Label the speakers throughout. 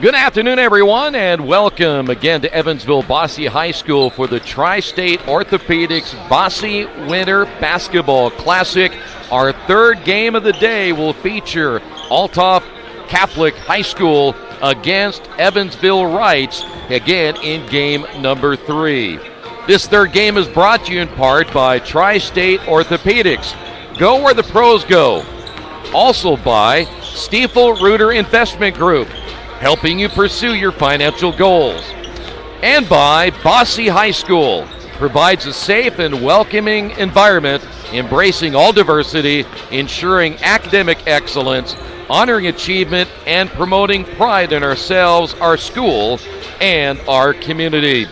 Speaker 1: Good afternoon, everyone, and welcome again to Evansville Bosse High School for the Tri-State Orthopedics Bosse Winter Basketball Classic. Our third game of the day will feature Althoff Catholic High School against Evansville Reitz, again in game number 3. This third game is brought to you in part by Tri-State Orthopedics. Go where the pros go. Also by Stiefel Reuter Investment Group, helping you pursue your financial goals. And by Bosse High School, provides a safe and welcoming environment, embracing all diversity, ensuring academic excellence, honoring achievement, and promoting pride in ourselves, our school, and our community.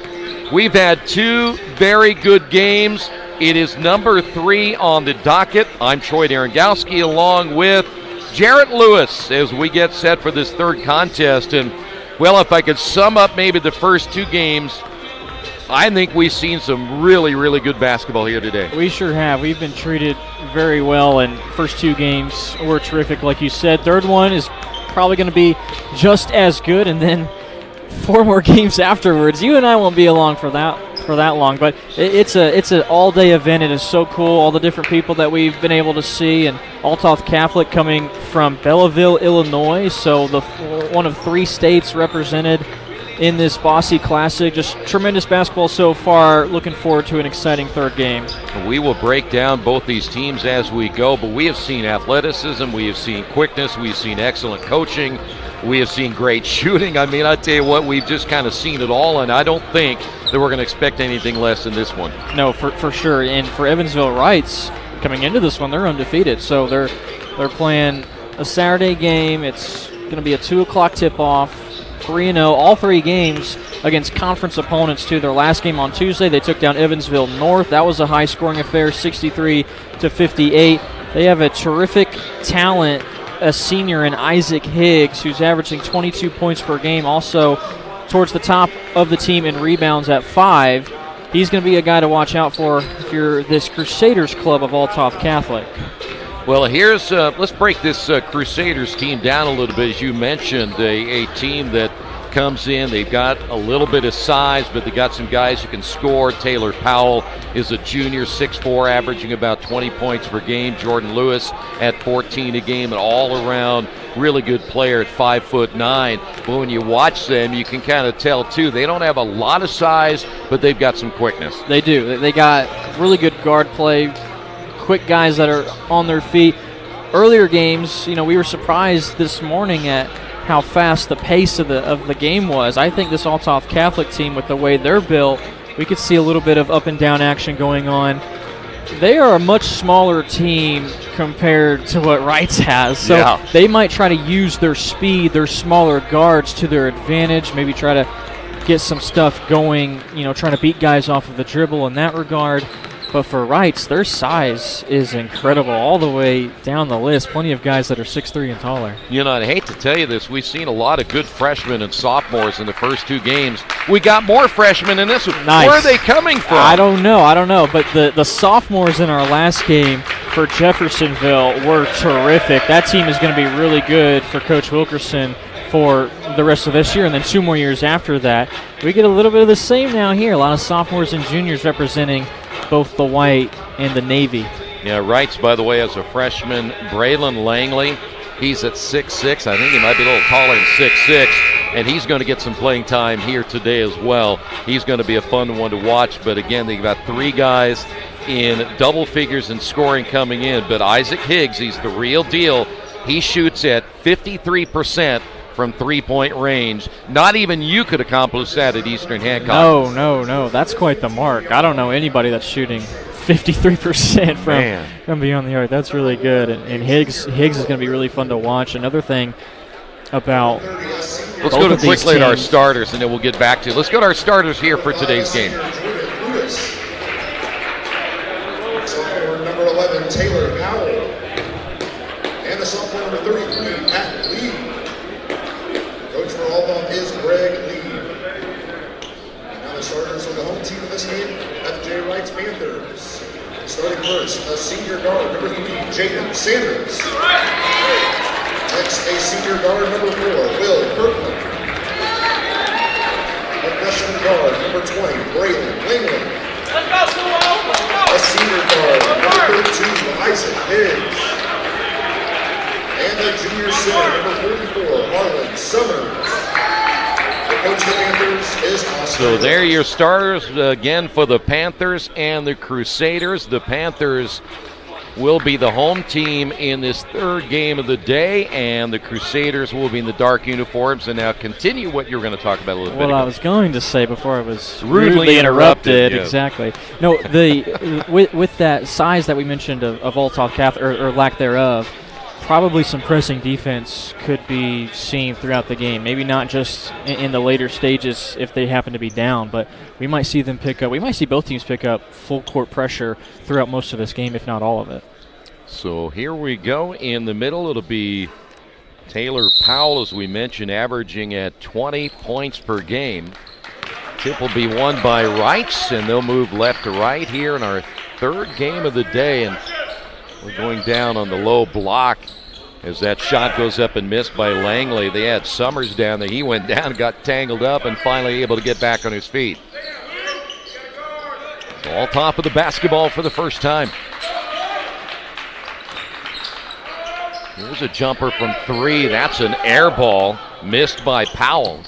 Speaker 1: We've had two very good games. It is number 3 on the docket. I'm Troy Darengowski along with Jarrett Lewis as we get set for this third contest. And, well, if I could sum up maybe the first two games, I think we've seen some really, really good basketball here today.
Speaker 2: We sure have. We've been treated very well, and first two games were terrific, like you said. Third one is probably going to be just as good, and then 4 more games afterwards. You and I won't be along for that long, but it's an all-day event. It is so cool, all the different people that we've been able to see, and Althoff Catholic coming from Belleville, Illinois, so one of 3 states represented in this Bosse Classic. Just tremendous basketball so far. Looking forward to an exciting third game.
Speaker 1: We will break down both these teams as we go, but we have seen athleticism, we have seen quickness, we've seen excellent coaching, we have seen great shooting. I mean, I tell you what, we've just kind of seen it all, and I don't think that we're going to expect anything less in this one.
Speaker 2: No, for sure. And for Evansville Reitz, coming into this one, they're undefeated. So they're playing a Saturday game. It's going to be a 2 o'clock tip-off. 3-0, all 3 games against conference opponents, too. Their last game on Tuesday, they took down Evansville North. That was a high-scoring affair, 63-58. They have a terrific talent, a senior in Isaac Higgs, who's averaging 22 points per game, also towards the top of the team in rebounds at 5. He's going to be a guy to watch out for if you're this Crusaders club of Althoff Catholic.
Speaker 1: Well, here's let's break this Crusaders team down a little bit. As you mentioned, a team that comes in, they've got a little bit of size, but they got some guys who can score. Taylor Powell is a junior, 6'4", averaging about 20 points per game. Jordan Lewis at 14 a game, an all-around really good player at 5'9". But when you watch them, you can kind of tell, too, they don't have a lot of size, but they've got some quickness.
Speaker 2: They do. They got really good guard play, quick guys that are on their feet. Earlier games, we were surprised this morning at how fast the pace of the game was. I think this Althoff Catholic team, with the way they're built, we could see a little bit of up and down action going on. They are a much smaller team compared to what Reitz has, so They might try to use their speed, their smaller guards, to their advantage, maybe try to get some stuff going, trying to beat guys off of the dribble in that regard. But for Reitz, their size is incredible all the way down the list. Plenty of guys that are 6'3" and taller. I
Speaker 1: hate to tell you this, we've seen a lot of good freshmen and sophomores in the first 2 games. We got more freshmen in this one.
Speaker 2: Nice.
Speaker 1: Where are they coming from?
Speaker 2: I don't know. But the sophomores in our last game for Jeffersonville were terrific. That team is going to be really good for Coach Wilkerson for the rest of this year, and then 2 more years after that. We get a little bit of the same now here. A lot of sophomores and juniors representing both the white and the navy.
Speaker 1: Yeah, Reitz, by the way, as a freshman, Braylon Langley, he's at 6'6". I think he might be a little taller than 6'6", and he's going to get some playing time here today as well. He's going to be a fun one to watch, but again, they've got 3 guys in double figures in scoring coming in. But Isaac Higgs, he's the real deal. He shoots at 53% from 3-point range. Not even you could accomplish that at Eastern Hancock.
Speaker 2: No. That's quite the mark. I don't know anybody that's shooting 53% from beyond the arc. That's really good. And Higgs is going to be really fun to watch. Another thing about
Speaker 1: let's go to quickly at our starters, and then we'll get back to it. Let's go to our starters here for today's game.
Speaker 3: Sophomore number 11, Taylor Powell. And the sophomore number 33, Matt Lee. Coach for Althoff is Greg Lee. And now the starters for the home team of this game, FJ Reitz Panthers. Starting first, a senior guard, number 3, Jaden Sanders. Next, a senior guard, number 4, Will Kirkland. guard, number 20, Braylon Langley. A senior guard, number 13, Isaac Higgs. And the junior center, number 44, Marlon Summers. The coach of the Panthers is Austin.
Speaker 1: So there are your starters again for the Panthers and the Crusaders. The Panthers will be the home team in this third game of the day, and the Crusaders will be in the dark uniforms. And now continue what you were going to talk about a little bit ago.
Speaker 2: Well, I was going to say before I was
Speaker 1: Rudely interrupted. Yeah.
Speaker 2: Exactly. No, with that size that we mentioned of Althoff Catholic, or lack thereof, probably some pressing defense could be seen throughout the game. Maybe not just in the later stages if they happen to be down, but we might see them pick up. We might see both teams pick up full court pressure throughout most of this game, if not all of it.
Speaker 1: So here we go. In the middle, it'll be Taylor Powell, as we mentioned, averaging at 20 points per game. Tip will be won by Reitz, and they'll move left to right here in our third game of the day. And we're going down on the low block as that shot goes up and missed by Langley. They had Summers down there. He went down, got tangled up, and finally able to get back on his feet. So all top of the basketball for the first time. Here's a jumper from three. That's an air ball missed by Powell.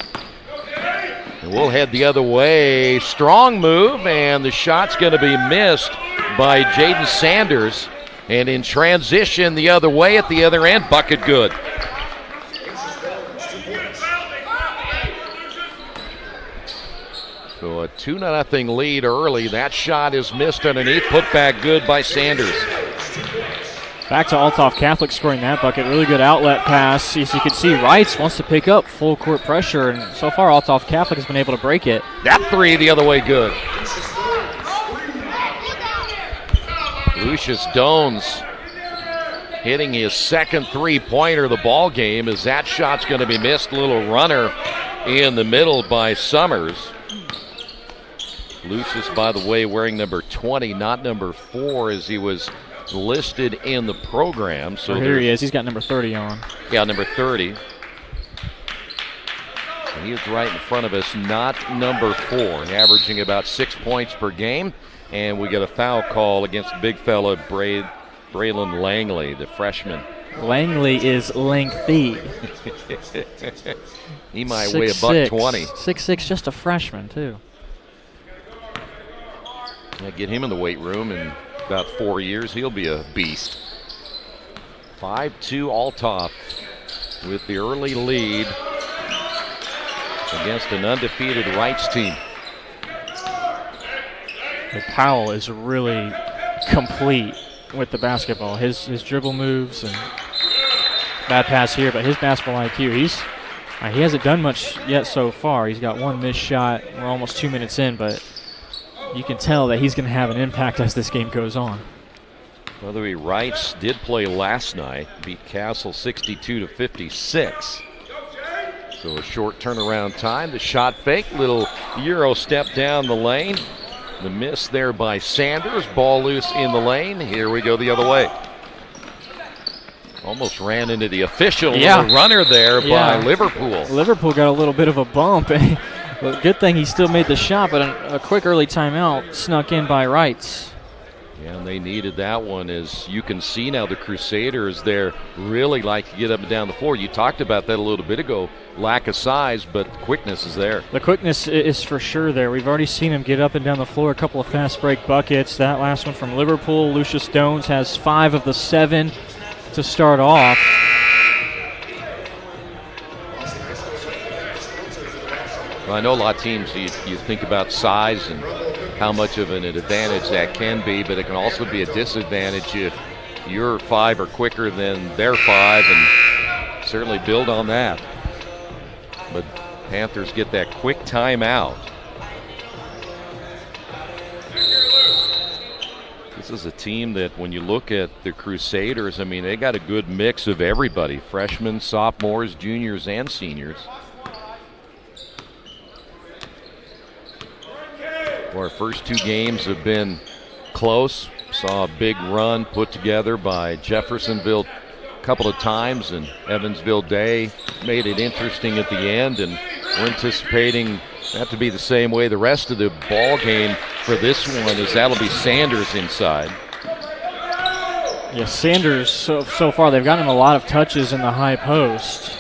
Speaker 1: And we'll head the other way. Strong move, and the shot's going to be missed by Jaden Sanders. And in transition the other way at the other end, bucket good. So a 2-0 lead early. That shot is missed underneath. Put back good by Sanders.
Speaker 2: Back to Althoff Catholic scoring that bucket. Really good outlet pass. As you can see, Reitz wants to pick up full court pressure, and so far Althoff Catholic has been able to break it.
Speaker 1: That three the other way good. Lucius Dones hitting his second three-pointer of the ball game as that shot's going to be missed. Little runner in the middle by Summers. Lucius, by the way, wearing number 20, not number 4, as he was listed in the program. So
Speaker 2: here he is. He's got number 30 on.
Speaker 1: Yeah, number 30. So he is right in front of us, not number 4, averaging about 6 points per game. And we get a foul call against the big fella, Braylon Langley, the freshman.
Speaker 2: Langley is lengthy.
Speaker 1: He might weigh $120.
Speaker 2: 6'6", just a freshman, too.
Speaker 1: Yeah, get him in the weight room in about 4 years. He'll be a beast. 5-2 Althoff with the early lead against an undefeated Reitz team.
Speaker 2: Powell is really complete with the basketball. His dribble moves and bad pass here, but his basketball IQ, he hasn't done much yet so far. He's got one missed shot. We're almost 2 minutes in, but you can tell that he's going to have an impact as this game goes on.
Speaker 1: By the way, Reitz did play last night, beat Castle 62-56. So a short turnaround time. The shot fake, little Euro step down the lane. The miss there by Sanders. Ball loose in the lane. Here we go the other way. Almost ran into the official.
Speaker 2: Yeah.
Speaker 1: Runner there by Liverpool.
Speaker 2: Liverpool got a little bit of a bump. Well, good thing he still made the shot, but a quick early timeout snuck in by Reitz.
Speaker 1: Yeah, and they needed that one. As you can see now, the Crusaders there really like to get up and down the floor. You talked about that a little bit ago. Lack of size, but quickness is there.
Speaker 2: The quickness is for sure there. We've already seen him get up and down the floor. A couple of fast break buckets. That last one from Liverpool. Lucius Dones has 5 of the 7 to start off.
Speaker 1: Well, I know a lot of teams, you think about size and how much of an advantage that can be, but it can also be a disadvantage if your 5 are quicker than their 5, and certainly build on that. But Panthers get that quick timeout. This is a team that, when you look at the Crusaders, I mean, they got a good mix of everybody, freshmen, sophomores, juniors, and seniors. Our first 2 games have been close. Saw a big run put together by Jeffersonville a couple of times, and Evansville Day made it interesting at the end, and we're anticipating Have to be the same way the rest of the ball game for this one, as that'll be Sanders inside.
Speaker 2: Yeah, Sanders, so far, they've gotten him a lot of touches in the high post.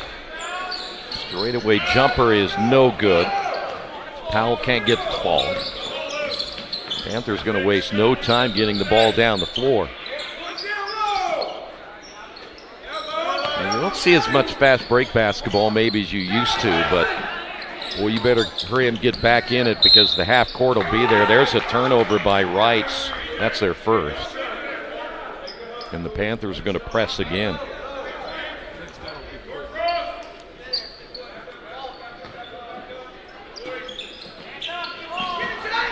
Speaker 1: Straightaway jumper is no good. Powell can't get the ball. Panthers going to waste no time getting the ball down the floor. And you don't see as much fast break basketball maybe as you used to, but well, you better hurry and get back in it because the half court will be there. There's a turnover by Reitz. That's their first. And the Panthers are going to press again.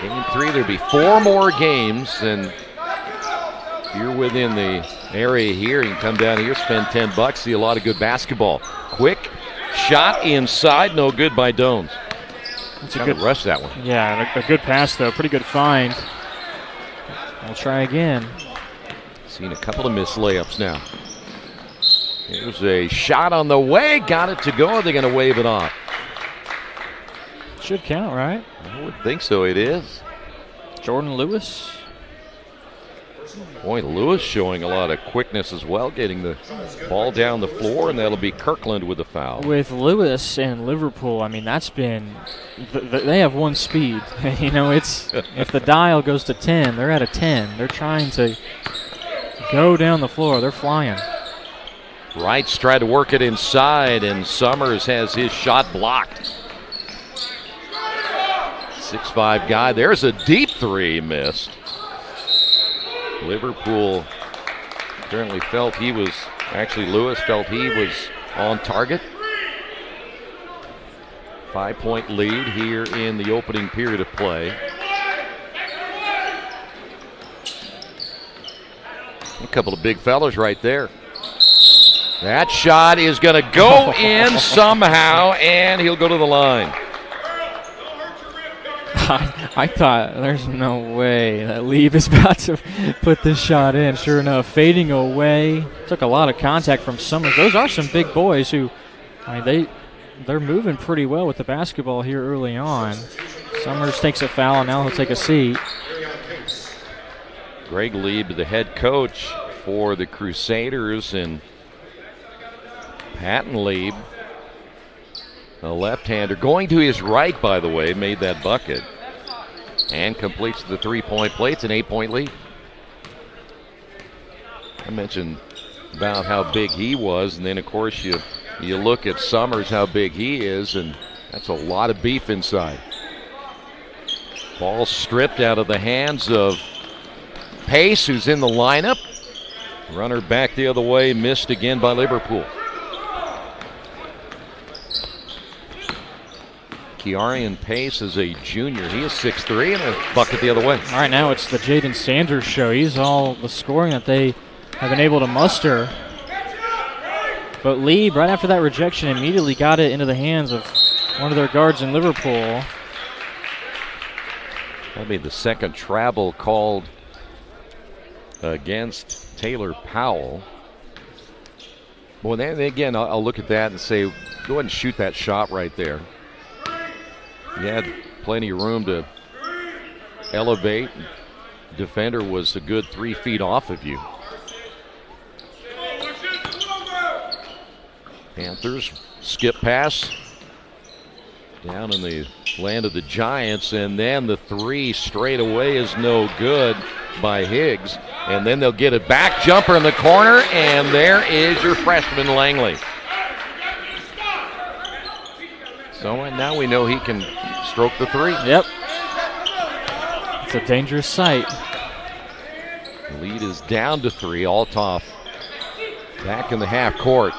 Speaker 1: Game 3, there'll be 4 more games, and if you're within the area here, you can come down here, spend $10, see a lot of good basketball. Quick shot inside, no good by Dones.
Speaker 2: That's a good
Speaker 1: rush, that one.
Speaker 2: Yeah, a good pass though, pretty good find. I'll try again.
Speaker 1: Seen a couple of missed layups now. Here's a shot on the way, got it to go. They're going to wave it off.
Speaker 2: Should count, right?
Speaker 1: I would think so. It is.
Speaker 2: Jordan Lewis.
Speaker 1: Boy, Lewis showing a lot of quickness as well, getting the ball down the floor, and that'll be Kirkland with the foul.
Speaker 2: With Lewis and Liverpool, I mean, that's been they have one speed. You know, it's if the dial goes to 10, they're at a 10. They're trying to go down the floor. They're flying.
Speaker 1: Reitz tried to work it inside, and Summers has his shot blocked. 6'5" guy. There's a deep three missed. Liverpool apparently felt he was, actually Lewis felt he was on target. 5-point lead here in the opening period of play. A couple of big fellas right there. That shot is going to go in somehow, and he'll go to the line.
Speaker 2: I thought there's no way that Lieb is about to put this shot in. Sure enough, fading away. Took a lot of contact from Summers. Those are some big boys who, I mean, they're moving pretty well with the basketball here early on. Summers takes a foul, and now he'll take a seat.
Speaker 1: Greg Lieb, the head coach for the Crusaders, and Patton Lieb, a left-hander, going to his right, by the way, made that bucket. And completes the three-point play. It's an 8-point lead. I mentioned about how big he was, and then, of course, you look at Summers, how big he is, and that's a lot of beef inside. Ball stripped out of the hands of Pace, who's in the lineup. Runner back the other way, missed again by Liverpool. Kearian Pace is a junior. He is 6'3", and a bucket the other way.
Speaker 2: All right, now it's the Jaden Sanders show. He's all the scoring that they have been able to muster. But Lieb, right after that rejection, immediately got it into the hands of one of their guards in Liverpool.
Speaker 1: That'll be the second travel called against Taylor Powell. Well, then again, I'll look at that and say, go ahead and shoot that shot right there. You had plenty of room to elevate. Defender was a good 3 feet off of you. Panthers skip pass down in the land of the Giants, and then the three straight away is no good by Higgs. And then they'll get it back, jumper in the corner, and there is your freshman Langley. So now we know he can stroke the three.
Speaker 2: Yep. It's a dangerous sight.
Speaker 1: Lead is down to 3. Althoff back in the half court.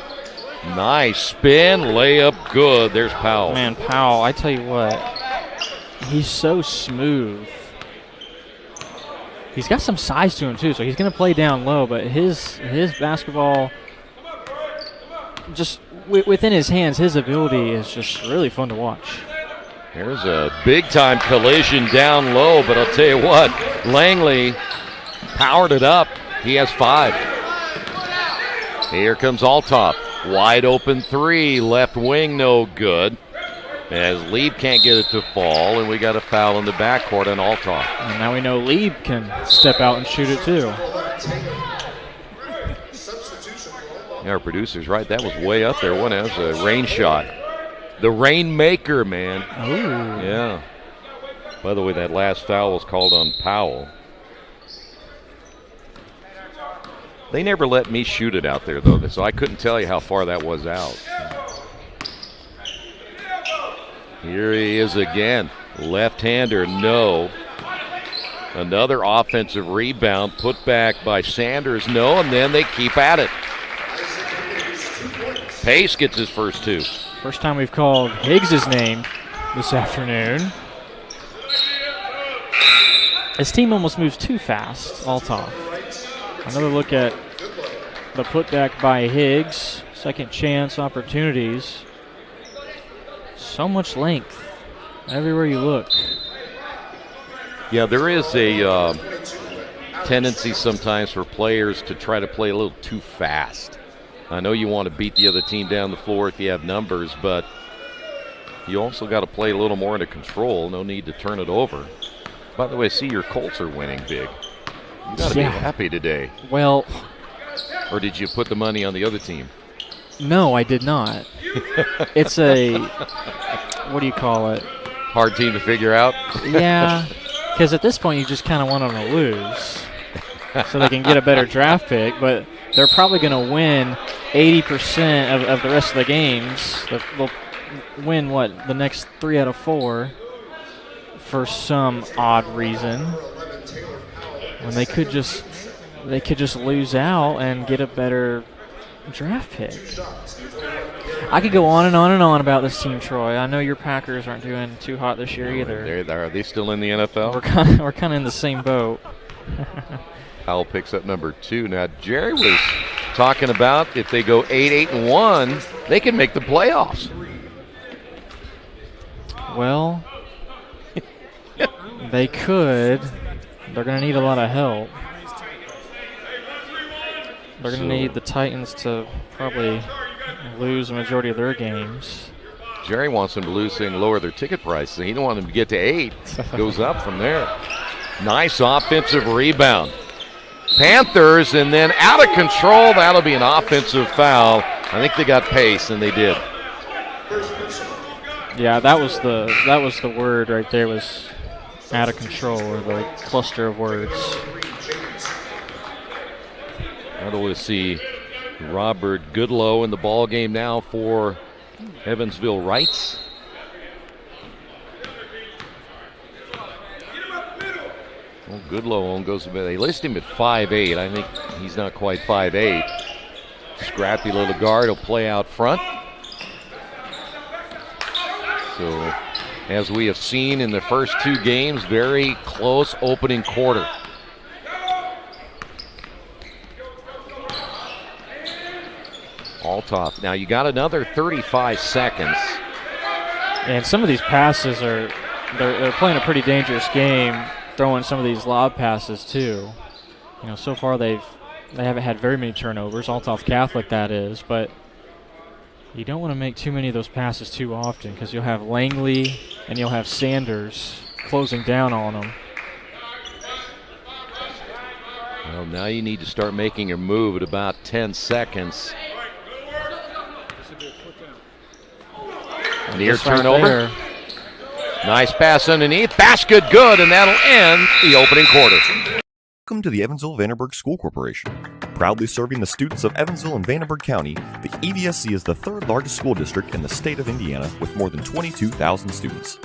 Speaker 1: Nice spin, layup good. There's Powell.
Speaker 2: Man, Powell, I tell you what, he's so smooth. He's got some size to him too, so he's going to play down low, but his basketball, just within his hands, his ability is just really fun to watch.
Speaker 1: There's a big-time collision down low, but I'll tell you what, Langley powered it up. He has 5. Here comes Althoff. Wide open 3, left wing, no good. As Lieb can't get it to fall, and we got a foul in the backcourt on Althoff.
Speaker 2: And now we know Lieb can step out and shoot it too.
Speaker 1: Yeah, our producer's right. That was way up there. One has a rain shot. The Rainmaker, man.
Speaker 2: Ooh.
Speaker 1: Yeah. By the way, that last foul was called on Powell. They never let me shoot it out there, though, so I couldn't tell you how far that was out. Here he is again. Left-hander, no. Another offensive rebound put back by Sanders, no, and then they keep at it. Pace gets his first two.
Speaker 2: First time we've called Higgs' name this afternoon. His team almost moves too fast, Althoff. Another look at the putback by Higgs. Second chance opportunities. So much length everywhere you look.
Speaker 1: Yeah, there is a tendency sometimes for players to try to play a little too fast. I know you want to beat the other team down the floor if you have numbers, but you also got to play a little more into control. No need to turn it over. By the way, see, your Colts are winning big. You got to be happy today.
Speaker 2: Well,
Speaker 1: or did you put the money on the other team?
Speaker 2: No, I did not. It's a, what do you call it?
Speaker 1: Hard team to figure out?
Speaker 2: Yeah, because at this point you just kind of want them to lose so they can get a better draft pick, but they're probably going to win 80% of the rest of the games. They'll win, what, the next 3 out of 4 for some odd reason. When they could just lose out and get a better draft pick. I could go on and on and on about this team, Troy. I know your Packers aren't doing too hot this year either.
Speaker 1: Are they still in the NFL?
Speaker 2: We're kind of in the same boat.
Speaker 1: Powell picks up number 2. Now, Jerry was talking about if they go 8-1, they can make the playoffs.
Speaker 2: Well, they could. They're going to need a lot of help. They're going to need the Titans to probably lose the majority of their games.
Speaker 1: Jerry wants them to lose so he can lower their ticket prices. He don't want them to get to 8. Goes up from there. Nice offensive rebound. Panthers, and then out of control. That'll be an offensive foul. I think they got pace, and they did.
Speaker 2: Yeah, that was the word right there, was out of control, or the cluster of words.
Speaker 1: That'll see Robert Goodlow in the ball game now for Evansville Reitz. Well, Goodlow goes to bed. They list him at 5'8". I think he's not quite 5'8". Scrappy little guard. He'll play out front. So, as we have seen in the first 2 games, very close opening quarter. Althoff. Now you got another 35 seconds.
Speaker 2: And some of these passes they're playing a pretty dangerous game, throwing some of these lob passes too. You know, so far they haven't had very many turnovers. Althoff Catholic, that is, but you don't want to make too many of those passes too often, because you'll have Langley and you'll have Sanders closing down on them.
Speaker 1: Well, now you need to start making your move at about 10 seconds. Near turnover.
Speaker 2: Right,
Speaker 1: nice pass underneath. Basket good, and that'll end the opening quarter.
Speaker 4: Welcome to the Evansville-Vanderburgh School Corporation. Proudly serving the students of Evansville and Vanderburgh County, the EVSC is the 3rd largest school district in the state of Indiana with more than 22,000 students.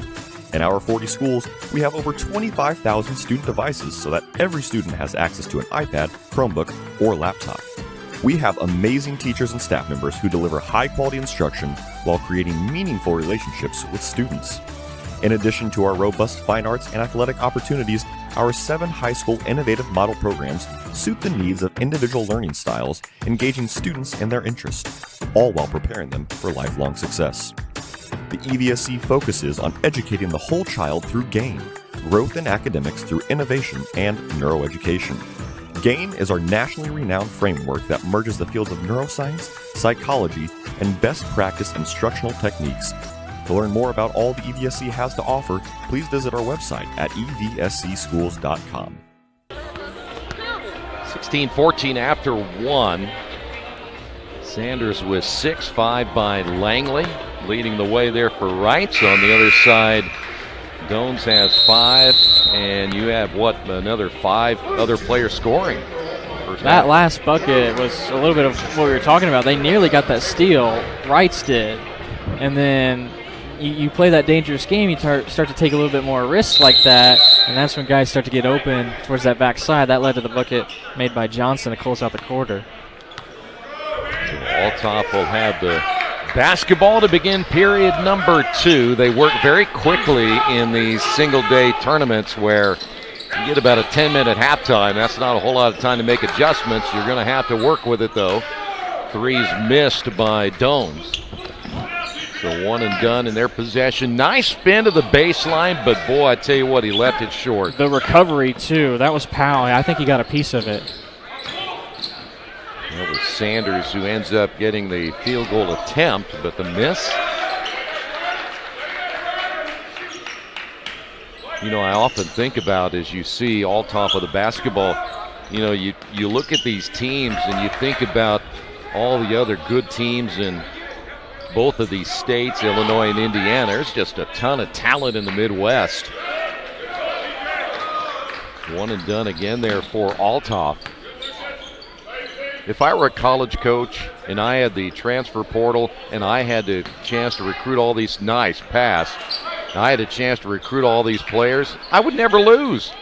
Speaker 4: In our 40 schools, we have over 25,000 student devices so that every student has access to an iPad, Chromebook, or laptop. We have amazing teachers and staff members who deliver high-quality instruction while creating meaningful relationships with students. In addition to our robust fine arts and athletic opportunities, our 7 high school innovative model programs suit the needs of individual learning styles, engaging students in their interests, all while preparing them for lifelong success. The EVSC focuses on educating the whole child through GAIN, growth in academics through innovation and neuroeducation. GAIN is our nationally renowned framework that merges the fields of neuroscience, psychology, and best practice instructional techniques. To learn more about all the EVSC has to offer, please visit our website at evscschools.com.
Speaker 1: 16-14 after 1. Sanders with 6-5 by Langley, leading the way there for Reitz. On the other side, Dones has 5, and you have, another 5 other players scoring.
Speaker 2: That last bucket was a little bit of what we were talking about. They nearly got that steal. Reitz did. And then you play that dangerous game, you start to take a little bit more risks like that, and that's when guys start to get open towards that backside. That led to the bucket made by Johnson to close out the quarter.
Speaker 1: So Althoff will have the basketball to begin period number 2. They work very quickly in these single-day tournaments where you get about a 10-minute halftime. That's not a whole lot of time to make adjustments. You're going to have to work with it, though. Threes missed by Dones. So 1 and done in their possession. Nice spin to the baseline, but boy, I tell you what, he left it short.
Speaker 2: The recovery, too. That was Powell. I think he got a piece of it.
Speaker 1: That was Sanders who ends up getting the field goal attempt, but the miss. You know, I often think about, as you see Althoff of the basketball, you know, you look at these teams and you think about all the other good teams in both of these states, Illinois and Indiana. There's just a ton of talent in the Midwest. 1 and done again there for Althoff. If I were a college coach and I had the transfer portal and I had the chance to recruit all these, nice pass, I had a chance to recruit all these players, I would never lose.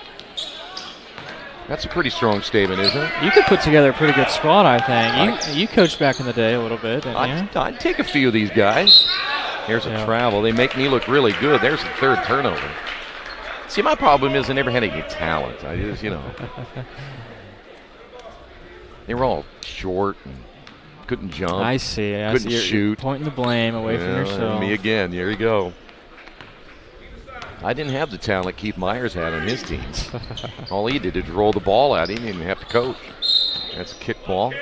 Speaker 1: That's a pretty strong statement, isn't it?
Speaker 2: You could put together a pretty good squad, I think. You coached back in the day a little bit, didn't you?
Speaker 1: I'd take a few of these guys. Here's a travel. They make me look really good. There's the 3rd turnover. See, my problem is I never had any talent. I just, you know. They were all short and couldn't jump.
Speaker 2: I see.
Speaker 1: Couldn't shoot.
Speaker 2: Pointing the blame away from yourself.
Speaker 1: Me again. There you go. I didn't have the talent Keith Myers had on his team. All he did is roll the ball out. He didn't even have to coach. That's a kickball.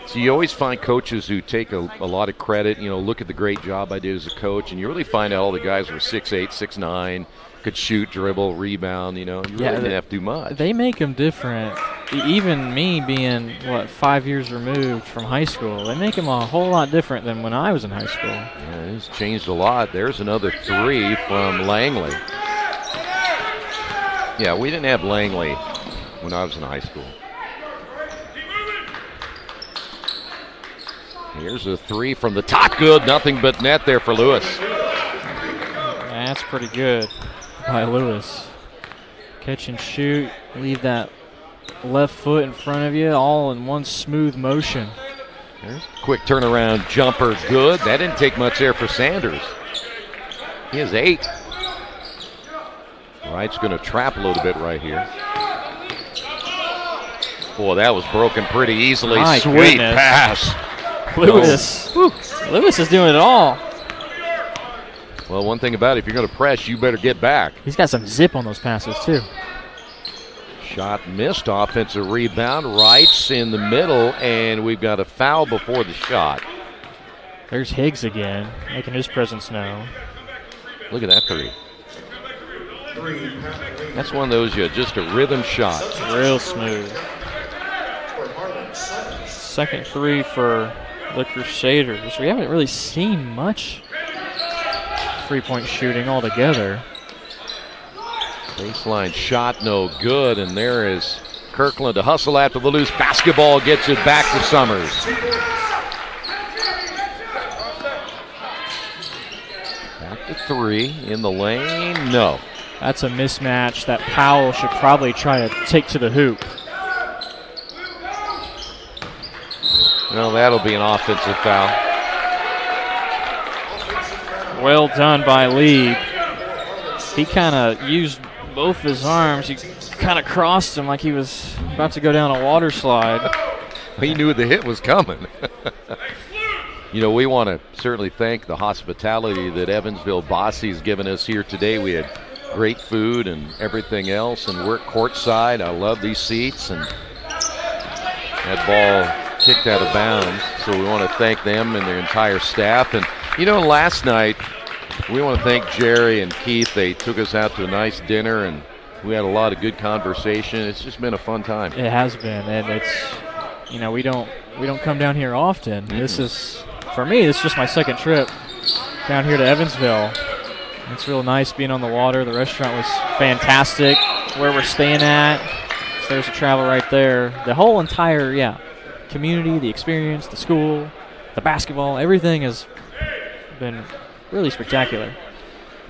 Speaker 1: So you always find coaches who take a lot of credit. You know, look at the great job I did as a coach, and you really find out all the guys were 6'8", 6'9", could shoot, dribble, rebound. You know, you really didn't have to do much.
Speaker 2: They make them different. Even me being, 5 years removed from high school, they make them a whole lot different than when I was in high school.
Speaker 1: Yeah, it's changed a lot. There's another 3 from Langley. Yeah, we didn't have Langley when I was in high school. Here's a 3 from the top. Good. Nothing but net there for Lewis.
Speaker 2: That's pretty good by Lewis. Catch and shoot. Leave that left foot in front of you, all in one smooth motion.
Speaker 1: There's a quick turnaround jumper. Good. That didn't take much there for Sanders. He has 8. Wright's going to trap a little bit right here. Boy, that was broken pretty easily.
Speaker 2: My
Speaker 1: Sweet
Speaker 2: goodness.
Speaker 1: pass.
Speaker 2: Lewis. Lewis is doing it all.
Speaker 1: Well, one thing about it, if you're going to press, you better get back.
Speaker 2: He's got some zip on those passes, too.
Speaker 1: Shot missed. Offensive rebound. Reitz in the middle, and we've got a foul before the shot.
Speaker 2: There's Higgs again, making his presence known.
Speaker 1: Look at that 3. That's one of those, just a rhythm shot.
Speaker 2: Real smooth. Second 3 for the Crusaders. We haven't really seen much three-point shooting altogether.
Speaker 1: Baseline shot, no good, and there is Kirkland to hustle after the loose basketball, gets it back to Summers. Back to 3 in the lane, no.
Speaker 2: That's a mismatch that Powell should probably try to take to the hoop.
Speaker 1: Well, that'll be an offensive foul.
Speaker 2: Well done by Lee. He kind of used both his arms. He kind of crossed him like he was about to go down a water slide.
Speaker 1: He knew the hit was coming. You know, we want to certainly thank the hospitality that Evansville Bosse has given us here today. We had great food and everything else, and we're courtside. I love these seats, and that ball kicked out of bounds. So we want to thank them and their entire staff. And, last night we want to thank Jerry and Keith. They took us out to a nice dinner, and we had a lot of good conversation. It's just been a fun time.
Speaker 2: It has been, and it's, we don't come down here often. Mm-hmm. This is, for me, it's just my second trip down here to Evansville. It's real nice being on the water. The restaurant was fantastic. Where we're staying at, so there's a travel right there. The whole entire, community, the experience, the school, the basketball, everything has been really spectacular.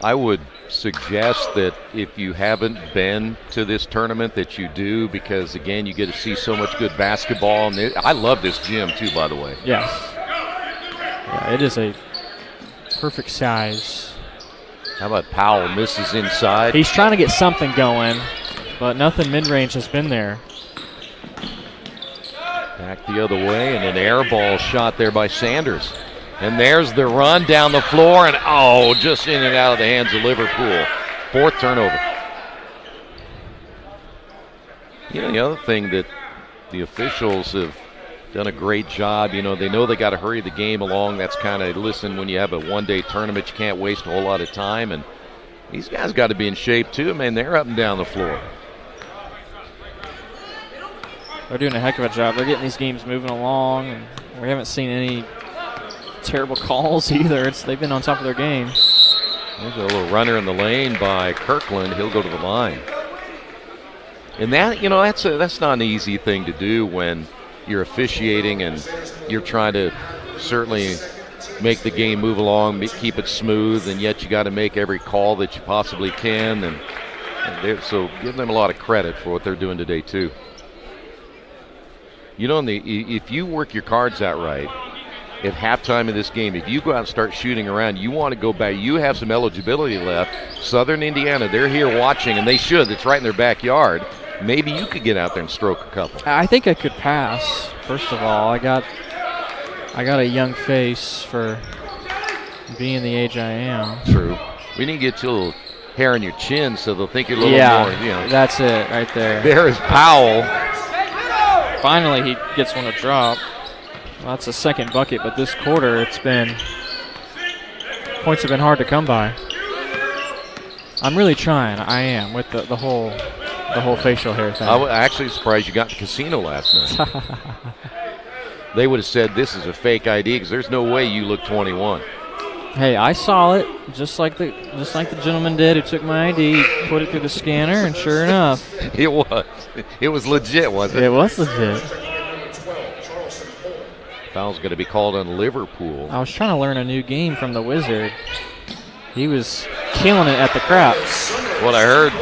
Speaker 1: I would suggest that if you haven't been to this tournament that you do, because, again, you get to see so much good basketball. And I love this gym, too, by the way.
Speaker 2: Yes. Yeah, it is a perfect size.
Speaker 1: How about Powell misses inside?
Speaker 2: He's trying to get something going, but nothing mid-range has been there.
Speaker 1: Back the other way, and an air ball shot there by Sanders. And there's the run down the floor, and just in and out of the hands of Liverpool. 4th turnover. The other thing that the officials have done a great job. They know they got to hurry the game along. That's kind of, listen, when you have a one-day tournament, you can't waste a whole lot of time. And these guys got to be in shape, too. Man, they're up and down the floor.
Speaker 2: They're doing a heck of a job. They're getting these games moving along, and we haven't seen any terrible calls either. They've been on top of their game.
Speaker 1: There's a little runner in the lane by Kirkland. He'll go to the line. And that, that's not an easy thing to do when you're officiating and you're trying to certainly make the game move along, keep it smooth, and yet you got to make every call that you possibly can. And so give them a lot of credit for what they're doing today, too. If you work your cards out right, at halftime of this game, if you go out and start shooting around, you want to go back. You have some eligibility left. Southern Indiana, they're here watching, and they should. It's right in their backyard. Maybe you could get out there and stroke a couple.
Speaker 2: I think I could pass. First of all, I got a young face for being the age I am.
Speaker 1: True. We need to get you a little hair on your chin so they'll think you're a little more.
Speaker 2: That's it right there.
Speaker 1: There is Powell.
Speaker 2: Finally, he gets one to drop. Well, that's a second bucket, but this quarter, points have been hard to come by. I'm really trying. I am with the whole facial hair thing.
Speaker 1: I was actually surprised you got to the casino last night. They would have said this is a fake ID because there's no way you look 21.
Speaker 2: Hey, I saw it just like the gentleman did who took my ID, put it through the scanner, and sure enough,
Speaker 1: it was legit, wasn't it?
Speaker 2: It was legit.
Speaker 1: Foul's going to be called on Liverpool.
Speaker 2: I was trying to learn a new game from the Wizard. He was killing it at the craps.
Speaker 1: What I heard.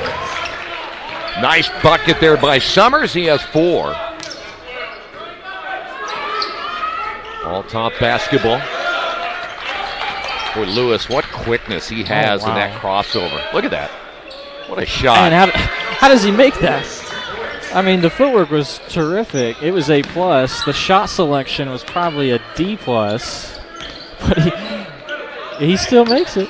Speaker 1: Nice bucket there by Summers. He has 4. All top basketball. Boy, Lewis, what quickness he has in that crossover. Look at that. What a shot.
Speaker 2: And how does he make that? I mean, the footwork was terrific. It was A+. The shot selection was probably a D+. But he still makes it.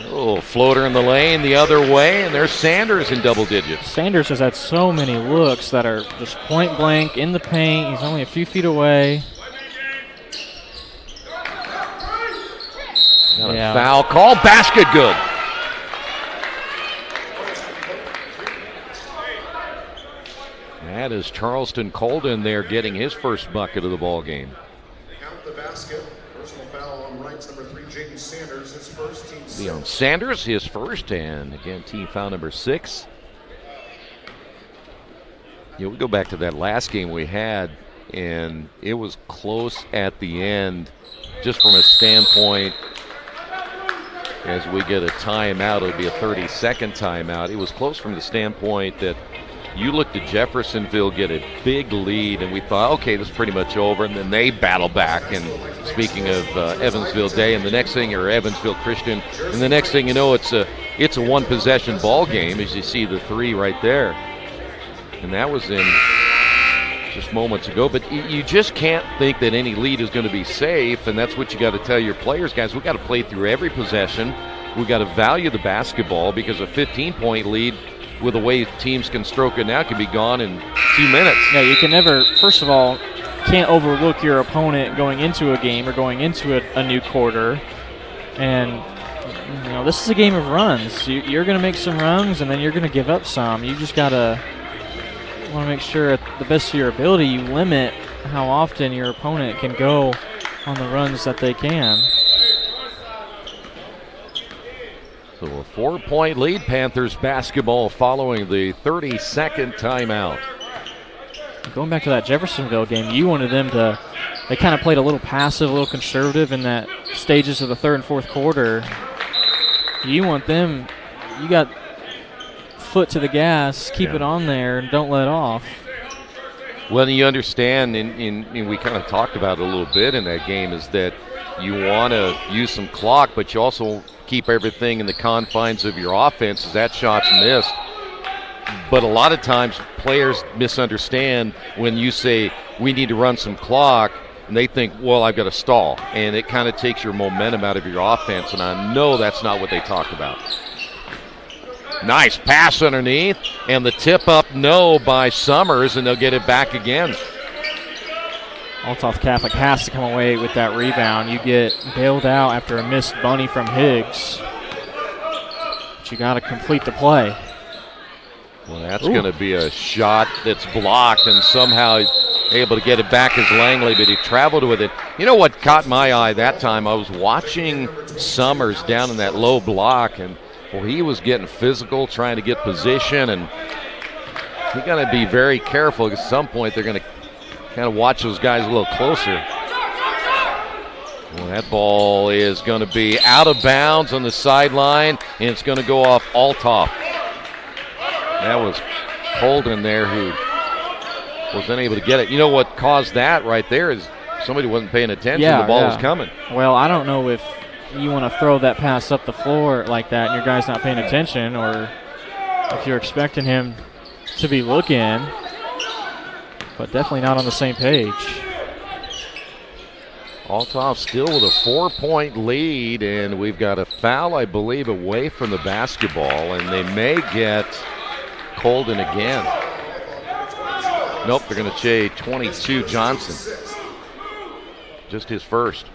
Speaker 1: Oh, floater in the lane the other way, and there's Sanders in double digits.
Speaker 2: Sanders has had so many looks that are just point blank in the paint. He's only a few feet away.
Speaker 1: Foul call, basket good. That is Charleston Colden there getting his first bucket of the ball game.
Speaker 3: Count the basket. Personal foul on Reitz, number 3, Jaden Sanders, his first, team 6.
Speaker 1: Leon Sanders, his first, and again, team foul number 6. We go back to that last game we had, and it was close at the end, just from a standpoint. As we get a timeout, it'll be a 30-second timeout. It was close from the standpoint that you looked at Jeffersonville get a big lead, and we thought, okay, this is pretty much over, and then they battle back. And speaking of Evansville Day, and the next thing, or Evansville Christian, and the next thing you know, it's a one-possession ball game, as you see the 3 right there. And that was in just moments ago. But you just can't think that any lead is going to be safe, and that's what you got to tell your players, guys. We got to play through every possession. We got to value the basketball, because a 15-point lead, with the way teams can stroke it now, can be gone in 2 minutes.
Speaker 2: Yeah, you can never, first of all, can't overlook your opponent going into a game or going into a new quarter. And, this is a game of runs. You're going to make some runs, and then you're going to give up some. You just got to want to make sure at the best of your ability you limit how often your opponent can go on the runs that they can.
Speaker 1: So a 4-point lead, Panthers basketball following the 32nd timeout.
Speaker 2: Going back to that Jeffersonville game, you wanted them to, they kind of played a little passive, a little conservative in that stages of the third and fourth quarter. You want them, you got foot to the gas, keep it on there, and don't let off.
Speaker 1: Well, you understand, and we kind of talked about it a little bit in that game, is that you want to use some clock, but you also keep everything in the confines of your offense as that shot's missed. But a lot of times players misunderstand when you say we need to run some clock, and they think, well, I've got to stall. And it kind of takes your momentum out of your offense, and I know that's not what they talked about. Nice pass underneath, and the tip up no by Summers, and they'll get it back again.
Speaker 2: Althoff Catholic has to come away with that rebound. You get bailed out after a missed bunny from Higgs. But you got to complete the play.
Speaker 1: Well, that's going to be a shot that's blocked, and somehow he's able to get it back as Langley, but he traveled with it. You know what caught my eye that time? I was watching Summers down in that low block, and he was getting physical, trying to get position, and you got to be very careful. At some point, they're going to kind of watch those guys a little closer. Well, that ball is going to be out of bounds on the sideline, and it's going to go off Althoff. That was Holden there who was unable to get it. You know what caused that right there is somebody wasn't paying attention. The ball was coming.
Speaker 2: Well, I don't know if you want to throw that pass up the floor like that and your guy's not paying attention, or if you're expecting him to be looking, but definitely not on the same page.
Speaker 1: Althoff still with a 4-point lead, and we've got a foul, I believe, away from the basketball, and they may get Colden again. Nope, they're going to say 22 Johnson. Just his first.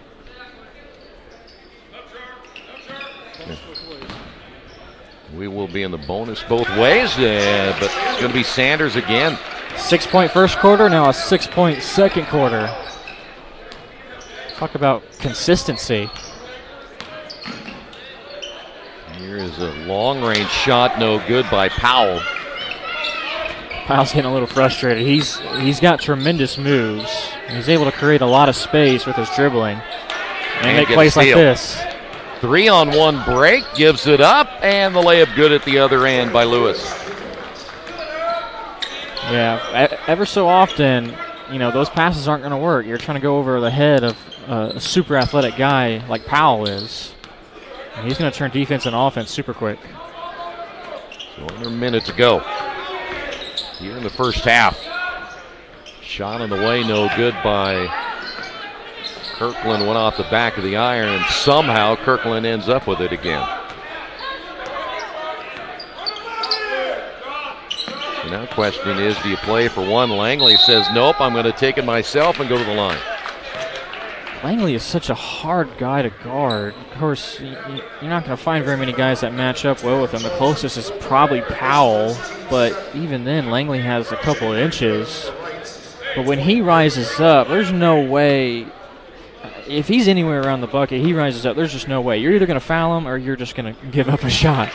Speaker 1: We will be in the bonus both ways, but it's going to be Sanders again.
Speaker 2: 6-point first quarter, now a 6-point second quarter. Talk about consistency.
Speaker 1: Here is a long-range shot, no good by Powell.
Speaker 2: Powell's getting a little frustrated. He's got tremendous moves. He's able to create a lot of space with his dribbling and make plays like this.
Speaker 1: 3-on-1 break, gives it up, and the layup good at the other end by Lewis.
Speaker 2: Yeah, ever so often, those passes aren't going to work. You're trying to go over the head of a super athletic guy like Powell is. And he's going to turn defense and offense super quick.
Speaker 1: So under a minute to go here in the first half. Shot on the way, no good by Kirkland. Went off the back of the iron, and somehow Kirkland ends up with it again. So now the question is, do you play for one? Langley says, nope, I'm going to take it myself and go to the line.
Speaker 2: Langley is such a hard guy to guard. Of course, you're not going to find very many guys that match up well with him. The closest is probably Powell, but even then, Langley has a couple of inches. But when he rises up, there's no way. If he's anywhere around the bucket, he rises up, there's just no way. You're either going to foul him or you're just going to give up a shot.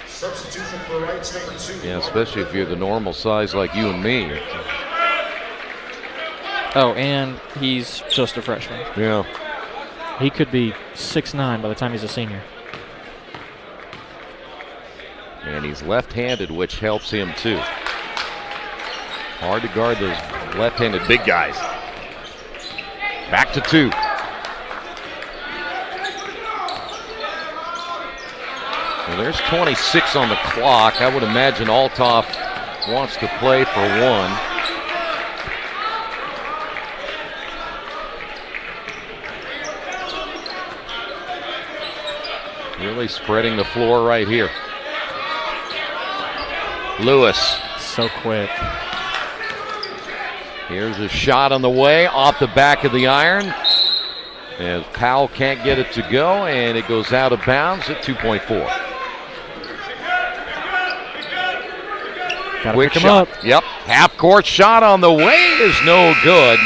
Speaker 3: Substitution for Reitz, number 2.
Speaker 1: Yeah, especially if you're the normal size like you and me.
Speaker 2: Oh, and he's just a freshman.
Speaker 1: Yeah.
Speaker 2: He could be 6'9" by the time he's a senior.
Speaker 1: And he's left-handed, which helps him too. Hard to guard those left-handed big guys. Back to 2. Well, there's 26 on the clock. I would imagine Althoff wants to play for 1. Really spreading the floor right here. Lewis.
Speaker 2: So quick.
Speaker 1: Here's a shot on the way off the back of the iron. As Powell can't get it to go, and it goes out of bounds at 2.4. Quick shot. Yep. Half-court shot on the way is no good.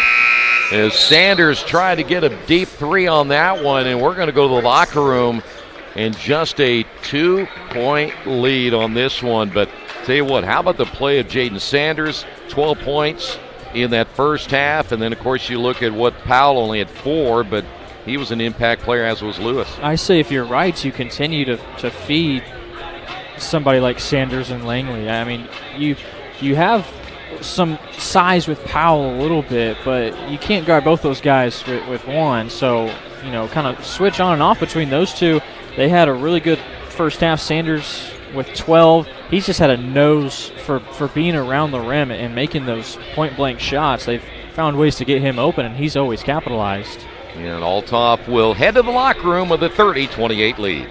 Speaker 1: As Sanders tried to get a deep three on that one, and we're going to go to the locker room. And just a 2-point lead on this one. But tell you what, how about the play of Jaden Sanders? 12 points in that first half. And then, of course, you look at what Powell only had 4, but he was an impact player, as was Lewis. I
Speaker 2: say if you're Reitz, you continue to feed somebody like Sanders and Langley. I mean, you have some size with Powell a little bit, but you can't guard both those guys with one. So, kind of switch on and off between those two. They had a really good first half. Sanders with 12. He's just had a nose for being around the rim and making those point-blank shots. They've found ways to get him open, and he's always capitalized.
Speaker 1: And Althoff will head to the locker room with a 30-28 lead.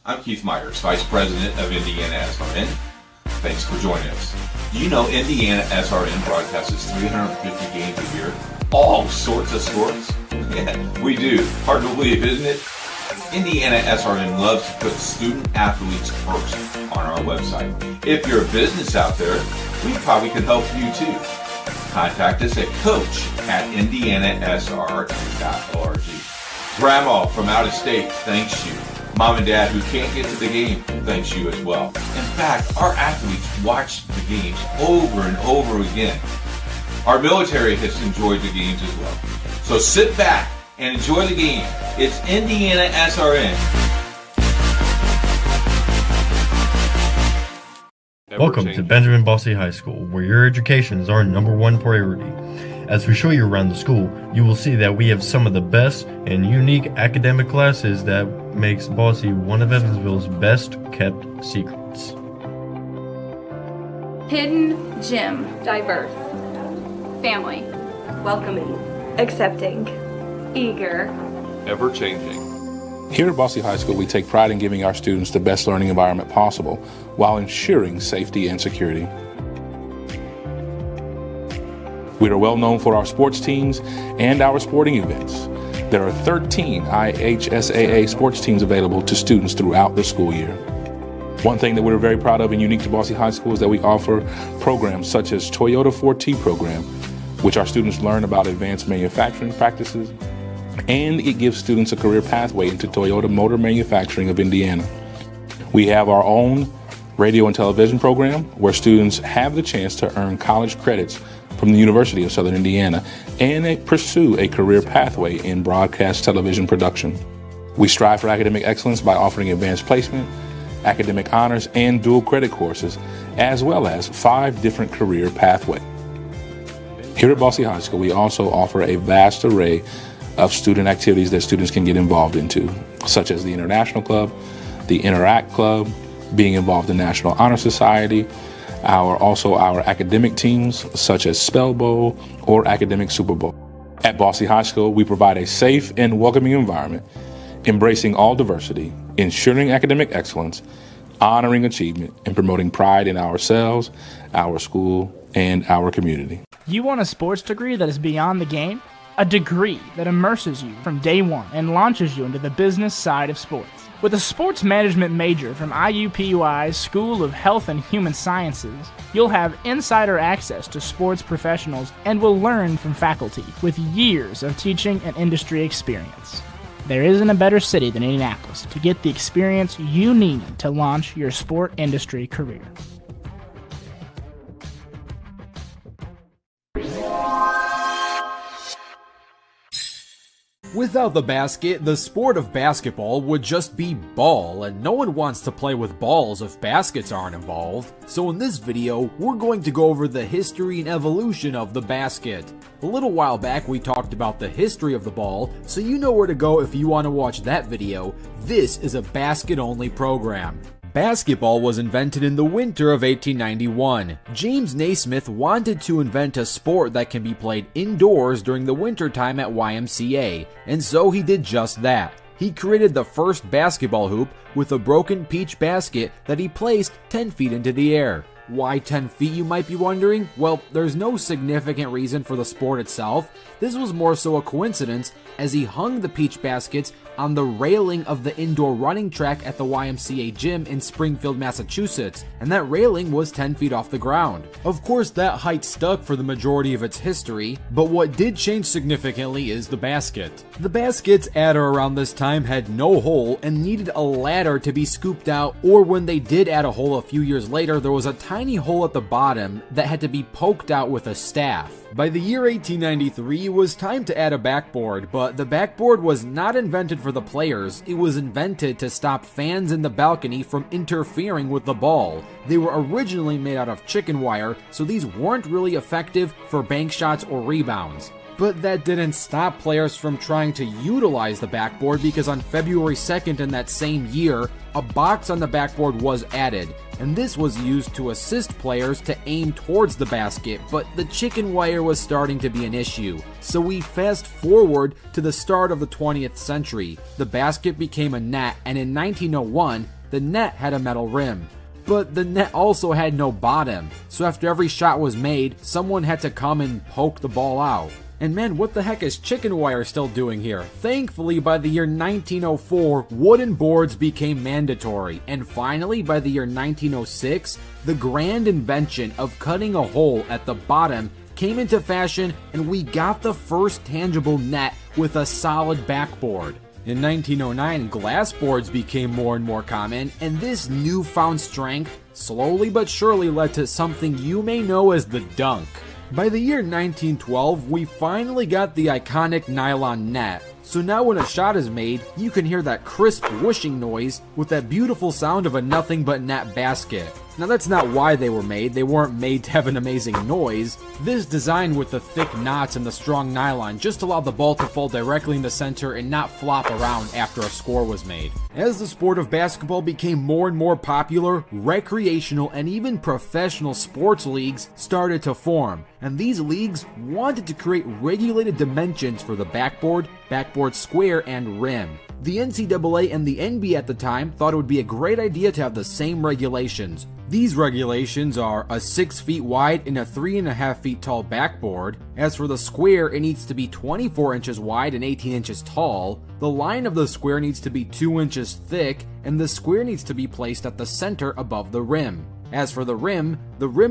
Speaker 5: I'm Keith Myers, Vice President of IndianaSRN. Thanks for joining us. Do you know IndianaSRN broadcasts 350 games a year? All sorts of sports? Yeah, we do. Hard to believe, isn't it? IndianaSRN loves to put student athletes first on our website. If you're a business out there, we probably could help you too. Contact us at coach@indianasrn.org. Grandma from out of state thanks you. Mom and Dad who can't get to the game thanks you as well. In fact, our athletes watch the games over and over again. Our military has enjoyed the games as well. So sit back and enjoy the game. It's IndianaSRN.
Speaker 6: Welcome to Benjamin Bosse High School, where your education is our #1 priority. As we show you around the school, you will see that we have some of the best and unique academic classes that makes Bosse one of Evansville's best kept secrets.
Speaker 7: Hidden gem. Diverse. Family. Welcoming. Accepting. Eager.
Speaker 8: Ever-changing. Here at Bosse High School, we take pride in giving our students the best learning environment possible while ensuring safety and security. We are well known for our sports teams and our sporting events. There are 13 IHSAA sports teams available to students throughout the school year. One thing that we're very proud of and unique to Bosse High School is that we offer programs such as Toyota 4T program, which our students learn about advanced manufacturing practices, and it gives students a career pathway into Toyota Motor Manufacturing of Indiana. We have our own radio and television program where students have the chance to earn college credits from the University of Southern Indiana and they pursue a career pathway in broadcast television production. We strive for academic excellence by offering advanced placement, academic honors, and dual credit courses, as well as 5 different career pathways. Here at Bosse High School, we also offer a vast array of student activities that students can get involved into, such as the International Club, the Interact Club, being involved in National Honor Society, our academic teams such as Spell Bowl or Academic Super Bowl. At Bosse High School, we provide a safe and welcoming environment, embracing all diversity, ensuring academic excellence, honoring achievement, and promoting pride in ourselves, our school, and our community.
Speaker 9: You want a sports degree that is beyond the game? A degree that immerses you from day one and launches you into the business side of sports. With a sports management major from IUPUI's School of Health and Human Sciences, you'll have insider access to sports professionals and will learn from faculty with years of teaching and industry experience. There isn't a better city than Indianapolis to get the experience you need to launch your sport industry career.
Speaker 10: Without the basket, the sport of basketball would just be ball, and no one wants to play with balls if baskets aren't involved. So in this video, we're going to go over the history and evolution of the basket. A little while back we talked about the history of the ball, so you know where to go if you want to watch that video. This is a basket-only program. Basketball was invented in the winter of 1891. James Naismith wanted to invent a sport that can be played indoors during the winter time at YMCA, and so he did just that. He created the first basketball hoop with a broken peach basket that he placed 10 feet into the air. Why 10 feet, you might be wondering? Well, there's no significant reason for the sport itself. This was more so a coincidence, as he hung the peach baskets on the railing of the indoor running track at the YMCA gym in Springfield, Massachusetts, and that railing was 10 feet off the ground. Of course, that height stuck for the majority of its history, but what did change significantly is the basket. The baskets at or around this time had no hole and needed a ladder to be scooped out, or when they did add a hole a few years later, there was a tiny hole at the bottom that had to be poked out with a staff. By the year 1893, it was time to add a backboard, but the backboard was not invented for the players. It was invented to stop fans in the balcony from interfering with the ball. They were originally made out of chicken wire, so these weren't really effective for bank shots or rebounds. But that didn't stop players from trying to utilize the backboard, because on February 2nd in that same year, a box on the backboard was added, and this was used to assist players to aim towards the basket, but the chicken wire was starting to be an issue. So we fast forward to the start of the 20th century. The basket became a net, and in 1901, the net had a metal rim. But the net also had no bottom, so after every shot was made, someone had to come and poke the ball out. And man, what the heck is chicken wire still doing here? Thankfully, by the year 1904, wooden boards became mandatory. And finally, by the year 1906, the grand invention of cutting a hole at the bottom came into fashion, and we got the first tangible net with a solid backboard. In 1909, glass boards became more and more common, and this newfound strength slowly but surely led to something you may know as the dunk. By the year 1912, we finally got the iconic nylon net. So now when a shot is made, you can hear that crisp whooshing noise with that beautiful sound of a nothing but net basket. Now that's not why they were made. They weren't made to have an amazing noise. This design with the thick knots and the strong nylon just allowed the ball to fall directly in the center and not flop around after a score was made. As the sport of basketball became more and more popular, recreational and even professional sports leagues started to form. And these leagues wanted to create regulated dimensions for the backboard, backboard square, and rim. The NCAA and the NBA at the time thought it would be a great idea to have the same regulations. These regulations are a 6 feet wide and a 3.5 feet tall backboard. As for the square, it needs to be 24 inches wide and 18 inches tall. The line of the square needs to be 2 inches thick, and the square needs to be placed at the center above the rim. As for the rim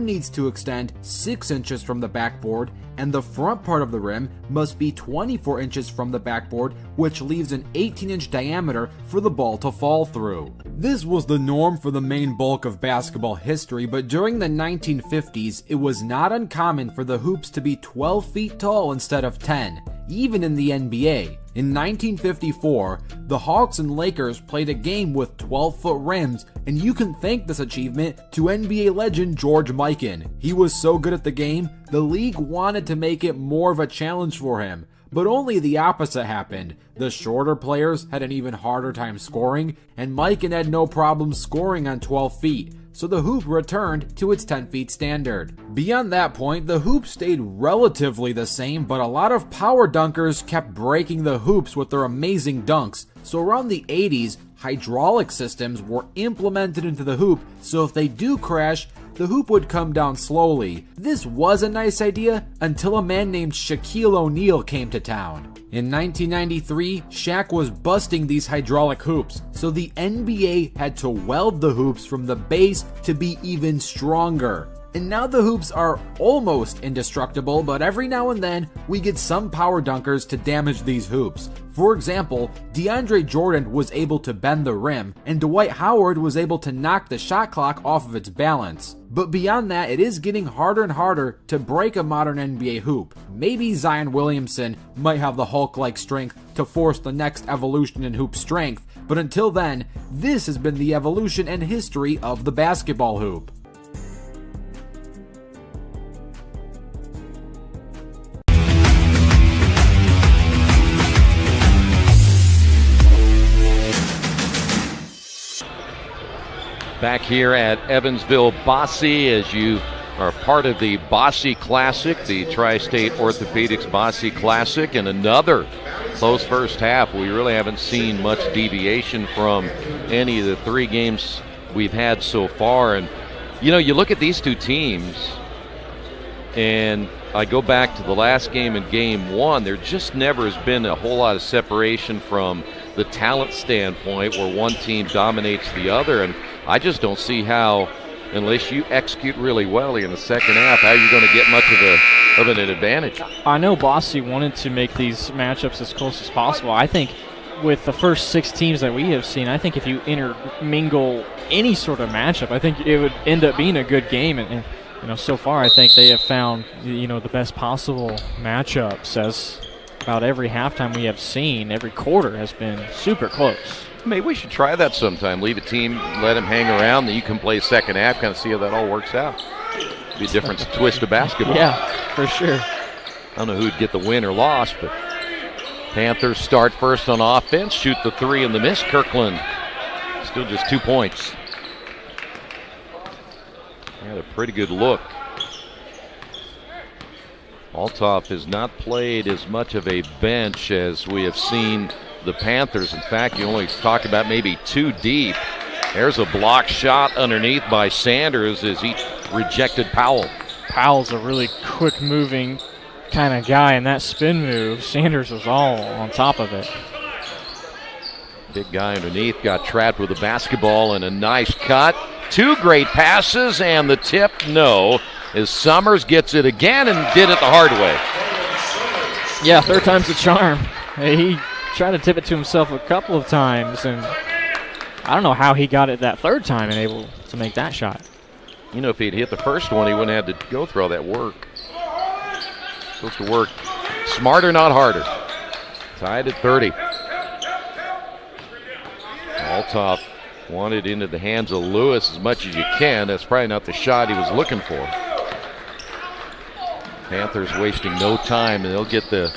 Speaker 10: needs to extend 6 inches from the backboard, and the front part of the rim must be 24 inches from the backboard, which leaves an 18-inch diameter for the ball to fall through. This was the norm for the main bulk of basketball history, but during the 1950s, it was not uncommon for the hoops to be 12 feet tall instead of 10, even in the NBA. In 1954, the Hawks and Lakers played a game with 12-foot rims, and you can thank this achievement to NBA legend George Mikan. He was so good at the game, the league wanted to make it more of a challenge for him. But only the opposite happened. The shorter players had an even harder time scoring, and Mikan had no problem scoring on 12 feet. So the hoop returned to its 10 feet standard. Beyond that point, the hoop stayed relatively the same, but a lot of power dunkers kept breaking the hoops with their amazing dunks. So around the 80s, hydraulic systems were implemented into the hoop, so if they do crash, the hoop would come down slowly. This was a nice idea until a man named Shaquille O'Neal came to town. In 1993, Shaq was busting these hydraulic hoops, so the NBA had to weld the hoops from the base to be even stronger. And now the hoops are almost indestructible, but every now and then we get some power dunkers to damage these hoops. For example, DeAndre Jordan was able to bend the rim, and Dwight Howard was able to knock the shot clock off of its balance. But beyond that, it is getting harder and harder to break a modern NBA hoop. Maybe Zion Williamson might have the Hulk-like strength to force the next evolution in hoop strength, but until then, this has been the evolution and history of the basketball hoop.
Speaker 1: Back here at Evansville Bosse, as you are part of the Bosse Classic, the Tri-State Orthopedics Bosse Classic, and another close first half. We really haven't seen much deviation from any of the three games we've had so far. And, you know, you look at these two teams, and I go back to the last game in Game 1, there just never has been a whole lot of separation from the talent standpoint where one team dominates the other. And I just don't see how, unless you execute really well in the second half, how you're going to get much of an advantage.
Speaker 2: I know Bosse wanted to make these matchups as close as possible. I think with the first 6 teams that we have seen, I think if you intermingle any sort of matchup, I think it would end up being a good game. And you know, so far I think they have found, you know, the best possible matchups. As about every halftime we have seen, every quarter has been super close.
Speaker 1: Maybe we should try that sometime. Leave a team, let them hang around, then you can play second half, kind of see how that all works out. Be a different twist of basketball.
Speaker 2: Yeah, for sure.
Speaker 1: I don't know who'd get the win or loss, but Panthers start first on offense, shoot the three and the miss. Kirkland still just 2 points. Had a pretty good look. Althoff has not played as much of a bench as we have seen the Panthers. In fact, you only talk about maybe 2 deep. There's a block shot underneath by Sanders as he rejected Powell.
Speaker 2: Powell's a really quick moving kind of guy, and that spin move, Sanders was all on top of it.
Speaker 1: Big guy underneath got trapped with a basketball and a nice cut. 2 great passes, and the tip, no, as Summers gets it again and did it the hard way.
Speaker 2: Yeah, third time's the charm. He tried to tip it to himself a couple of times, and I don't know how he got it that third time and able to make that shot.
Speaker 1: You know, if he'd hit the first one, he wouldn't have had to go through all that work. Supposed to work smarter, not harder. Tied at 30. Althoff wanted into the hands of Lewis as much as you can. That's probably not the shot he was looking for. Panthers wasting no time, and they'll get the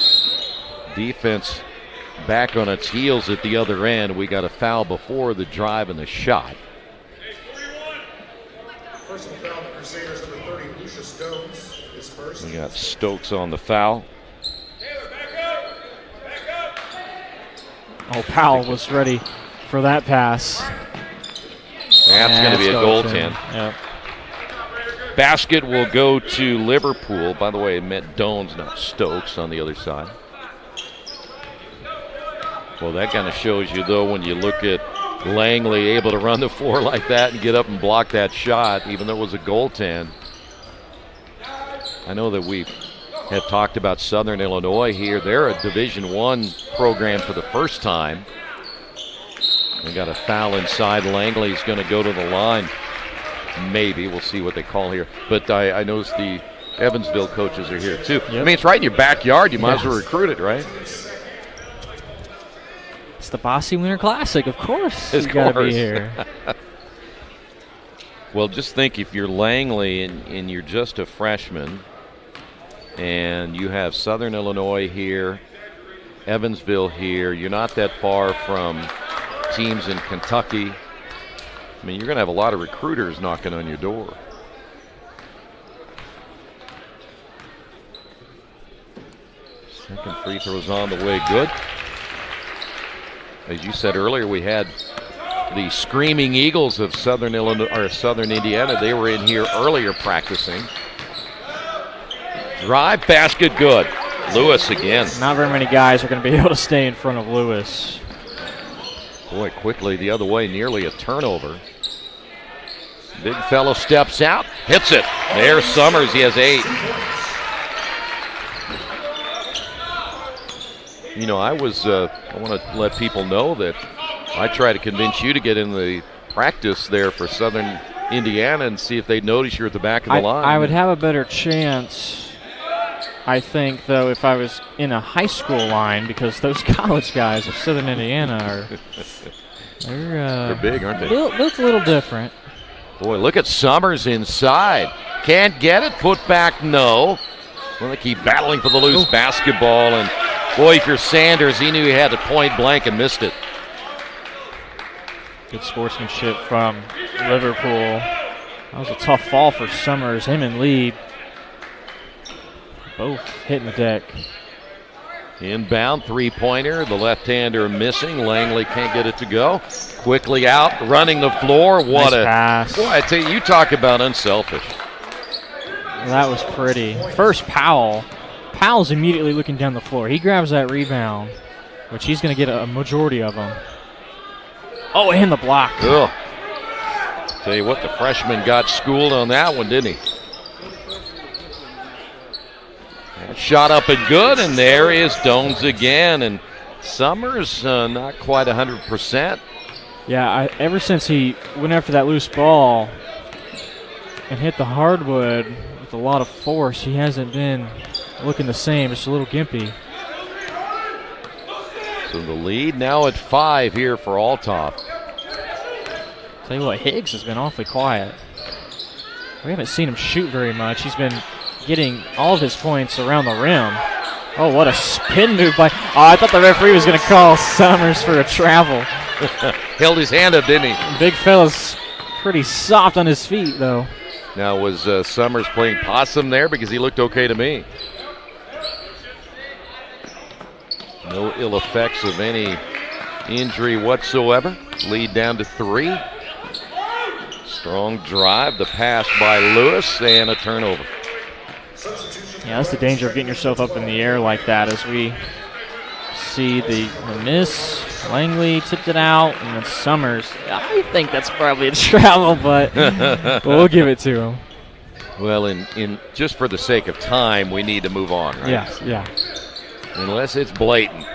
Speaker 1: defense back on its heels at the other end. We got a foul before the drive and the shot.
Speaker 3: Personal foul, Crusaders number 30, Lucius Stones is first.
Speaker 1: We got Stokes on the foul.
Speaker 2: Oh, Powell was ready for that pass.
Speaker 1: That's going to be a goaltend.
Speaker 2: Yep.
Speaker 1: Basket will go to Liverpool. By the way, it meant Dones, not Stokes on the other side. Well, that kind of shows you, though, when you look at Langley able to run the floor like that and get up and block that shot, even though it was a goaltend. I know that we have talked about Southern Illinois here. They're a Division I program for the first time. They got a foul inside. Langley's going to go to the line. Maybe. We'll see what they call here. But I noticed the Evansville coaches are here, too. Yep. I mean, it's right in your backyard. You might as well recruit it, right?
Speaker 2: It's the Bosse Winter Classic, of course. You got to be here.
Speaker 1: Well, just think if you're Langley and you're just a freshman and you have Southern Illinois here, Evansville here, you're not that far from teams in Kentucky. I mean, you're going to have a lot of recruiters knocking on your door. Second free throw's on the way, good. As you said earlier, we had the Screaming Eagles of Southern Illinois or Southern Indiana. They were in here earlier practicing. Drive, basket, good. Lewis again.
Speaker 2: Not very many guys are going to be able to stay in front of Lewis.
Speaker 1: Boy, quickly the other way, nearly a turnover. Big fellow steps out, hits it. There's Summers, he has 8. You know, I want to let people know that I try to convince you to get in the practice there for Southern Indiana and see if they notice you're at the back of the line.
Speaker 2: I would have a better chance, I think, though, if I was in a high school line, because those college guys of Southern Indiana they're big, aren't they? Built a little different.
Speaker 1: Boy, look at Summers inside. Can't get it, put back, no. Well, they keep battling for the loose basketball, and boy, if you're Sanders, he knew he had it point blank and missed it.
Speaker 2: Good sportsmanship from Liverpool. That was a tough fall for Summers. Him and Lee both hitting the deck.
Speaker 1: Inbound three-pointer. The left-hander missing. Langley can't get it to go. Quickly out, running the floor. What
Speaker 2: nice
Speaker 1: a
Speaker 2: pass.
Speaker 1: Boy, I tell you, you talk about unselfish.
Speaker 2: That was pretty. First Powell. Powell's immediately looking down the floor. He grabs that rebound, which he's going to get a majority of them. Oh, and the block.
Speaker 1: Ugh. Tell you what, the freshman got schooled on that one, didn't he? That shot up and good, and there is Dones again. And Summers not quite 100%.
Speaker 2: Yeah, ever since he went after that loose ball and hit the hardwood with a lot of force, he hasn't been looking the same, just a little gimpy.
Speaker 1: So the lead now at 5 here for Althoff.
Speaker 2: Tell you what, Higgs has been awfully quiet. We haven't seen him shoot very much. He's been getting all of his points around the rim. Oh, what a spin move by... Oh, I thought the referee was going to call Summers for a travel.
Speaker 1: Held his hand up, didn't he?
Speaker 2: Big fella's pretty soft on his feet, though.
Speaker 1: Now, was Summers playing possum there? Because he looked okay to me. No ill effects of any injury whatsoever. Lead down to 3. Strong drive, the pass by Lewis, and a turnover.
Speaker 2: Yeah, that's the danger of getting yourself up in the air like that, as we see the miss. Langley tipped it out, and then Summers. I think that's probably a travel, but we'll give it to him.
Speaker 1: Well, in just for the sake of time, we need to move on, right?
Speaker 2: Yeah.
Speaker 1: Unless it's blatant.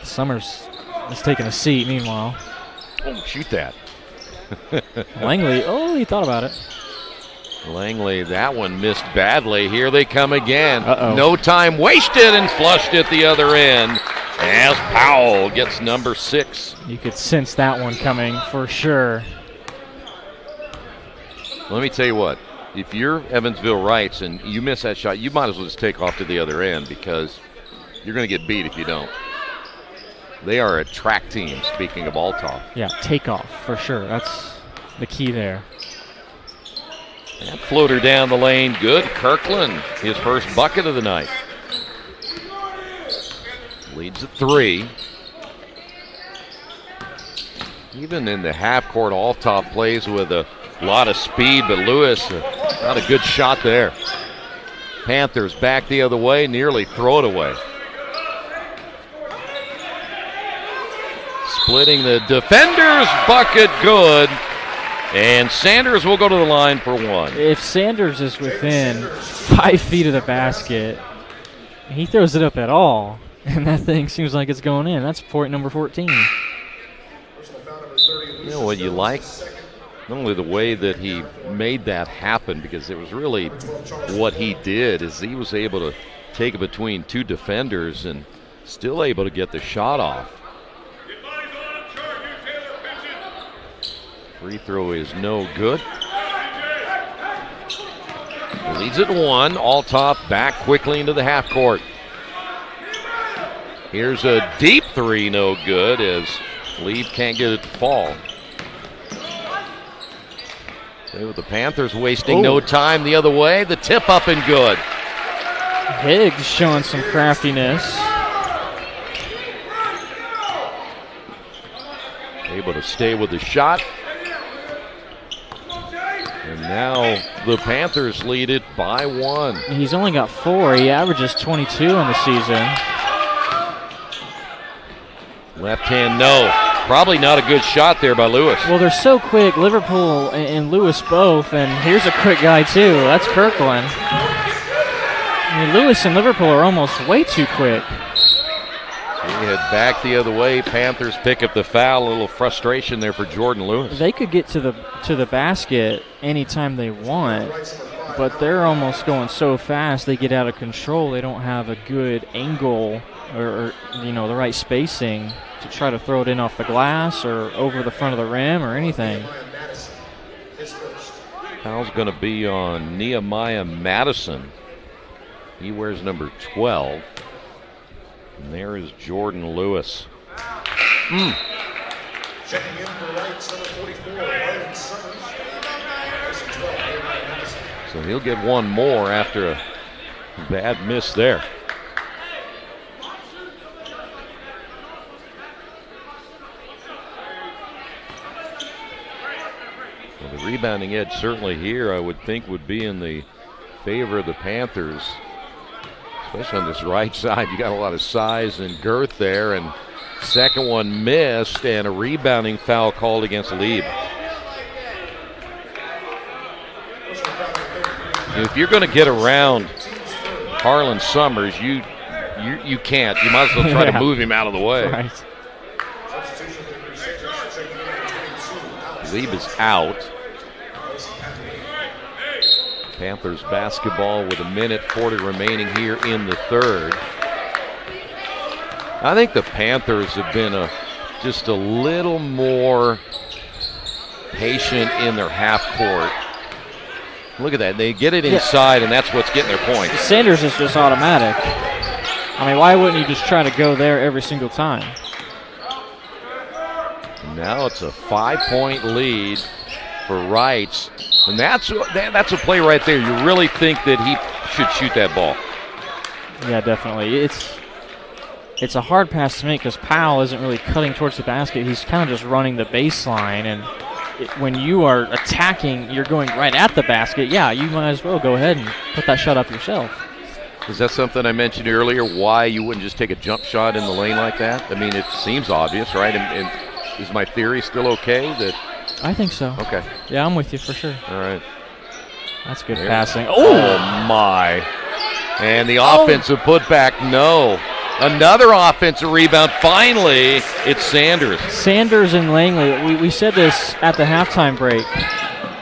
Speaker 2: Summers is taking a seat, meanwhile.
Speaker 1: Oh, shoot that.
Speaker 2: Langley, he thought about it.
Speaker 1: Langley, that one missed badly. Here they come again.
Speaker 2: Uh-oh.
Speaker 1: No time wasted, and flushed at the other end as Powell gets number 6.
Speaker 2: You could sense that one coming for sure.
Speaker 1: Let me tell you what. If you're Evansville Reitz and you miss that shot, you might as well just take off to the other end, because you're going to get beat if you don't. They are a track team, speaking of Althoff.
Speaker 2: Yeah, take off for sure. That's the key there.
Speaker 1: That floater down the lane, good. Kirkland, his first bucket of the night. Leads at 3. Even in the half court, Althoff plays with a lot of speed, but Lewis, not a good shot there. Panthers back the other way, nearly throw it away. Splitting the defenders, bucket good. And Sanders will go to the line for 1.
Speaker 2: If Sanders is within 5 feet of the basket, he throws it up at all, and that thing seems like it's going in. That's point number 14.
Speaker 1: You know what you like? Not only the way that he made that happen, because it was really what he did, is he was able to take it between 2 defenders and still able to get the shot off. Free throw is no good. Leads at 1. Althoff back quickly into the half court. Here's a deep 3, no good, as Lee can't get it to fall. With the Panthers wasting no time the other way. The tip up and good.
Speaker 2: Higgs showing some craftiness.
Speaker 1: Able to stay with the shot. And now the Panthers lead it by 1.
Speaker 2: He's only got 4. He averages 22 on the season.
Speaker 1: Left hand, no. Probably not a good shot there by Lewis.
Speaker 2: Well, they're so quick, Liverpool and Lewis both, and here's a quick guy too. That's Kirkland. I mean, Lewis and Liverpool are almost way too quick.
Speaker 1: We head back the other way. Panthers pick up the foul. A little frustration there for Jordan Lewis.
Speaker 2: They could get to the basket anytime they want, but they're almost going so fast they get out of control. They don't have a good angle or the right spacing to try to throw it in off the glass or over the front of the rim or anything.
Speaker 1: Foul's going to be on Nehemiah Madison. He wears number 12. And there is Jordan Lewis.
Speaker 3: Checking in for Reitz, number 44, Marlon Summers.
Speaker 1: So he'll get one more after a bad miss there. Well, the rebounding edge certainly here, I would think, would be in the favor of the Panthers. Especially on this right side, you got a lot of size and girth there, and second one missed, and a rebounding foul called against Lieb. If you're going to get around Harlan Summers, you can't. You might as well try to move him out of the way.
Speaker 2: Right.
Speaker 1: Lieb is out. Panthers basketball with 1:40 remaining here in the third. I think the Panthers have been just a little more patient in their half court. Look at that. They get it inside, and that's what's getting their points.
Speaker 2: Sanders is just automatic. I mean, why wouldn't you just try to go there every single time?
Speaker 1: Now it's a 5-point lead for Reitz. And that's a play right there. You really think that he should shoot that ball.
Speaker 2: Yeah, definitely. It's a hard pass to make because Powell isn't really cutting towards the basket. He's kind of just running the baseline. And when you are attacking, you're going right at the basket. Yeah, you might as well go ahead and put that shot up yourself.
Speaker 1: Is that something I mentioned earlier, why you wouldn't just take a jump shot in the lane like that? I mean, it seems obvious, right? And is my theory still okay?
Speaker 2: I think so.
Speaker 1: Okay.
Speaker 2: Yeah, I'm with you for sure.
Speaker 1: All right.
Speaker 2: That's good passing.
Speaker 1: Oh, my. And the offensive putback, no. Another offensive rebound. Finally, it's Sanders.
Speaker 2: Sanders and Langley. We said this at the halftime break.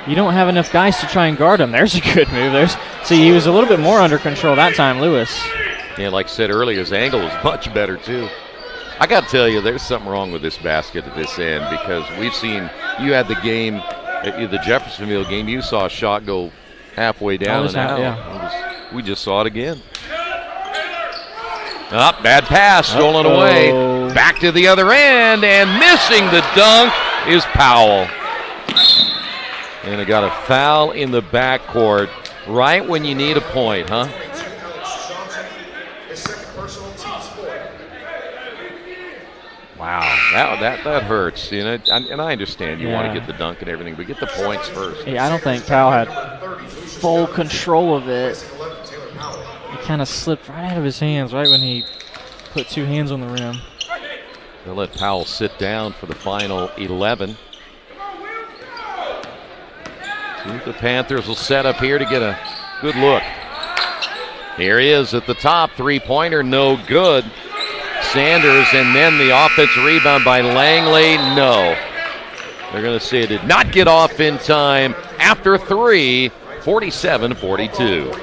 Speaker 2: You don't have enough guys to try and guard him. There's a good move. See, he was a little bit more under control that time, Lewis.
Speaker 1: Yeah, like I said earlier, his angle was much better, too. I got to tell you, there's something wrong with this basket at this end because we've seen, you had the game, the Jeffersonville game, you saw a shot go halfway down and out.
Speaker 2: Yeah.
Speaker 1: We just saw it again. Bad pass, stolen away. Back to the other end, and missing the dunk is Powell. And it got a foul in the backcourt right when you need a point, huh? Wow, that hurts, you know. And I understand you want to get the dunk and everything, but get the points first.
Speaker 2: Yeah, I don't think Powell had full control of it. He kind of slipped right out of his hands right when he put two hands on the rim.
Speaker 1: They'll let Powell sit down for the final 11. See if the Panthers will set up here to get a good look. Here he is at the top, three-pointer, no good. Sanders, and then the offensive rebound by Langley, no. They're going to say it did not get off in time after three, 47-42.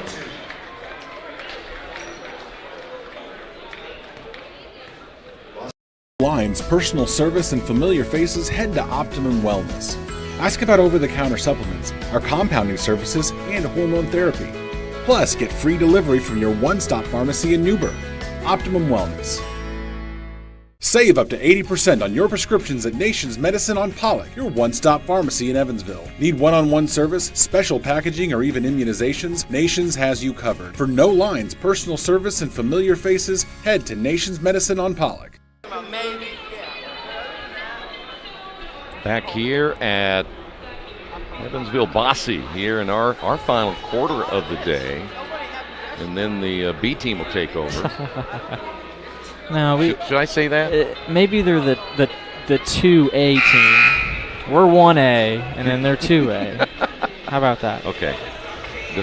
Speaker 11: Lines, personal service, and familiar faces, head to Optimum Wellness. Ask about over-the-counter supplements, our compounding services, and hormone therapy. Plus, get free delivery from your one-stop pharmacy in Newburgh. Optimum Wellness. Save up to 80% on your prescriptions at Nations Medicine on Pollock, your one-stop pharmacy in Evansville. Need one-on-one service, special packaging, or even immunizations? Nations has you covered. For no lines, personal service, and familiar faces, head to Nations Medicine on Pollock.
Speaker 1: Back here at Evansville Bosse here in our final quarter of the day. And then the B team will take over.
Speaker 2: No,
Speaker 1: should I say that?
Speaker 2: Maybe they're the the 2A team. We're 1A, and then they're 2A. How about that?
Speaker 1: Okay.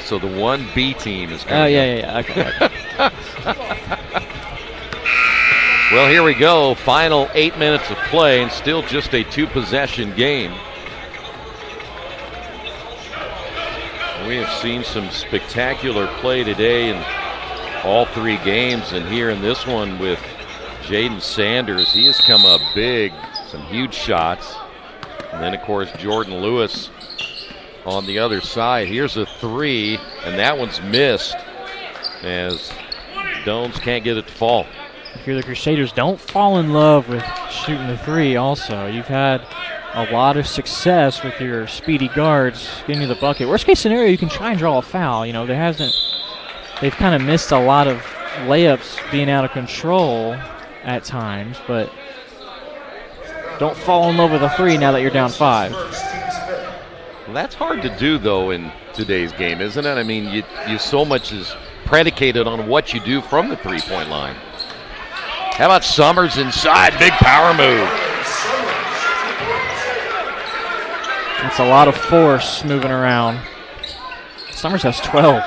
Speaker 1: So the 1B team is coming.
Speaker 2: Oh, yeah. Okay.
Speaker 1: Well, here we go. Final 8 minutes of play, and still just a 2-possession game. We have seen some spectacular play today in all 3 games, and here in this one with Jaden Sanders, he has come up big, some huge shots. And then, of course, Jordan Lewis on the other side. Here's a 3, and that one's missed as Domes can't get it to fall.
Speaker 2: If you're the Crusaders, don't fall in love with shooting the 3 also. You've had a lot of success with your speedy guards getting you the bucket. Worst case scenario, you can try and draw a foul. You know, they've kind of missed a lot of layups being out of control at times, but don't fall in love with a 3 now that you're down 5.
Speaker 1: Well, that's hard to do, though, in today's game, isn't it? I mean, you so much is predicated on what you do from the three-point line. How about Summers inside? Big power move.
Speaker 2: That's a lot of force moving around. Summers has 12.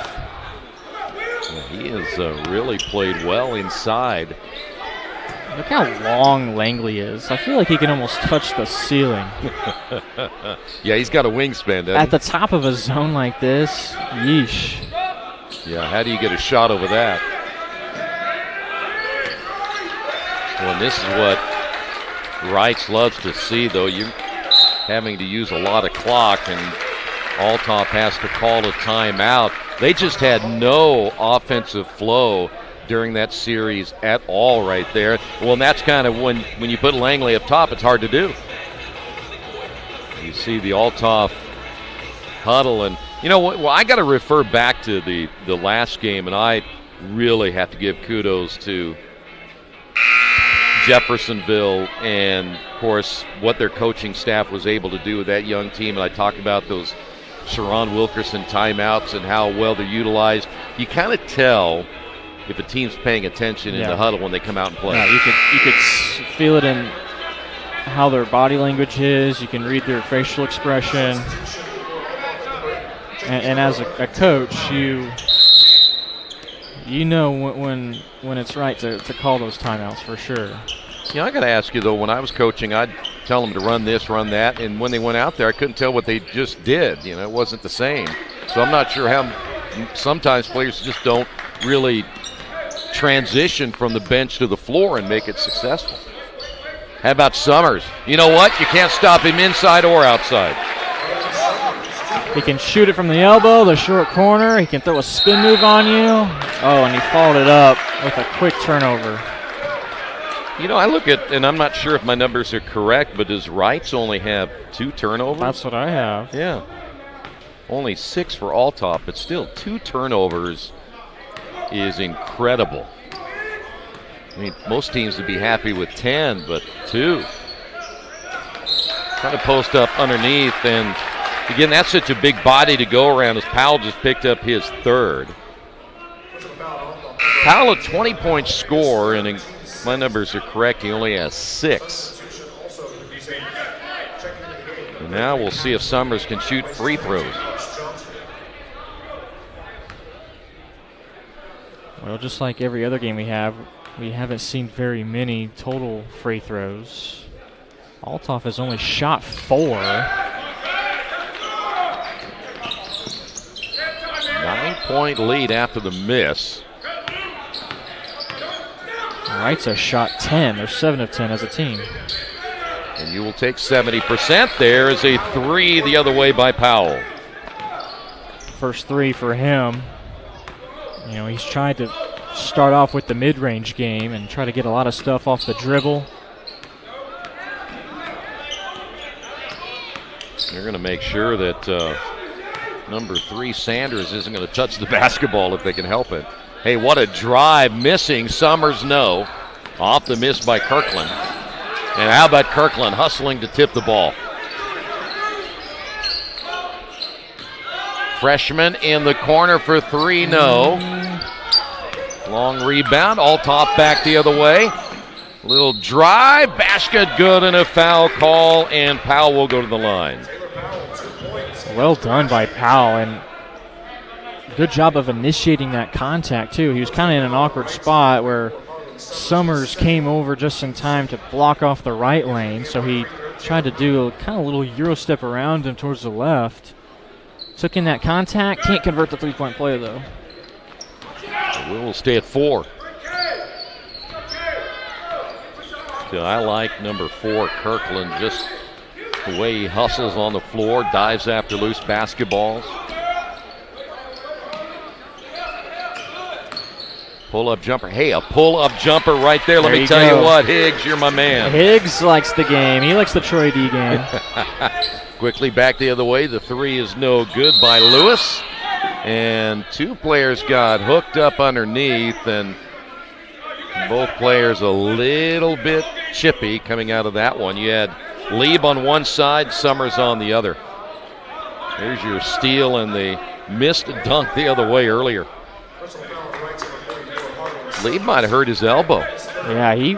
Speaker 1: Well, he has really played well inside.
Speaker 2: Look how long Langley is. I feel like he can almost touch the ceiling.
Speaker 1: Yeah, he's got a wingspan, doesn't he?
Speaker 2: At the top of a zone like this, yeesh.
Speaker 1: Yeah, how do you get a shot over that? Well, and this is what Reitz loves to see, though. You having to use a lot of clock, and Althoff has to call a timeout. They just had no offensive flow during that series at all right there. Well, and that's kind of when you put Langley up top, it's hard to do. You see the Althoff huddle, and you know what? Well, I got to refer back to the last game, and I really have to give kudos to Jeffersonville and, of course, what their coaching staff was able to do with that young team. And I talk about those Sharon Wilkerson timeouts and how well they're utilized. You kind of tell if a team's paying attention in the huddle when they come out and play.
Speaker 2: Yeah, you could feel it in how their body language is. You can read their facial expression. And as a coach, you know when it's right to call those timeouts for sure.
Speaker 1: You know, I got to ask you, though, when I was coaching, I'd tell them to run this, run that, and when they went out there, I couldn't tell what they just did. You know, it wasn't the same. So I'm not sure how sometimes players just don't really transition from the bench to the floor and make it successful. How about Summers? You know what? You can't stop him inside or outside.
Speaker 2: He can shoot it from the elbow, the short corner. He can throw a spin move on you. Oh, and he followed it up with a quick turnover.
Speaker 1: You know, I look at, and I'm not sure if my numbers are correct, but does Reitz only have 2 turnovers?
Speaker 2: That's what I have.
Speaker 1: Yeah. Only 6 for Althoff, but still 2 turnovers is incredible. I mean, most teams would be happy with 10, but 2. Trying to post up underneath, and again, that's such a big body to go around as Powell just picked up his 3rd. Powell a 20-point score, and my numbers are correct, he only has 6. And now we'll see if Summers can shoot free throws.
Speaker 2: Well, just like every other game we haven't seen very many total free throws. Althoff has only shot 4.
Speaker 1: 9-point lead after the miss.
Speaker 2: Reitz has shot 10. They're 7 of 10 as a team.
Speaker 1: And you will take 70%. There is a 3 the other way by Powell.
Speaker 2: First 3 for him. You know, he's tried to start off with the mid-range game and try to get a lot of stuff off the dribble.
Speaker 1: They're going to make sure that number 3, Sanders, isn't going to touch the basketball if they can help it. Hey, what a drive. Missing. Summers, no. Off the miss by Kirkland. And how about Kirkland hustling to tip the ball? Freshman in the corner for 3, no. Long rebound. Althoff back the other way. Little drive, basket good, and a foul call, and Powell will go to the line.
Speaker 2: Well done by Powell, and good job of initiating that contact, too. He was kind of in an awkward spot where Summers came over just in time to block off the right lane, so he tried to do a kind of little Euro step around him towards the left. Took in that contact, can't convert the three-point play, though.
Speaker 1: We'll stay at 4. So I like number 4, Kirkland, just the way he hustles on the floor, dives after loose basketballs. Pull-up jumper. Hey, a pull-up jumper right there. Let me tell you what, Higgs, you're my man.
Speaker 2: Higgs likes the game. He likes the Troy D game.
Speaker 1: Quickly back the other way. The 3 is no good by Lewis. And 2 players got hooked up underneath, and both players a little bit chippy coming out of that one. You had Lieb on one side, Summers on the other. There's your steal and the missed dunk the other way earlier. Lieb might have hurt his elbow.
Speaker 2: Yeah, he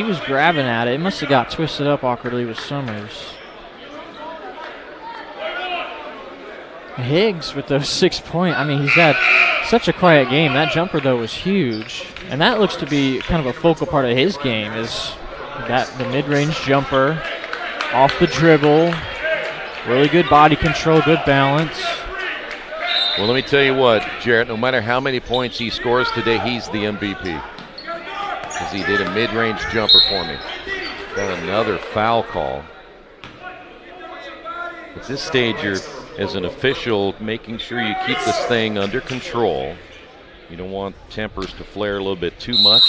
Speaker 2: was grabbing at it. It must have got twisted up awkwardly with Summers. Higgs with those 6 points. I mean, he's had such a quiet game. That jumper, though, was huge. And that looks to be kind of a focal part of his game, is that the mid-range jumper, off the dribble, really good body control, good balance.
Speaker 1: Well, let me tell you what, Jarrett, no matter how many points he scores today, he's the MVP. Because he did a mid-range jumper for me. Got another foul call. At this stage, you're, as an official, making sure you keep this thing under control. You don't want tempers to flare a little bit too much.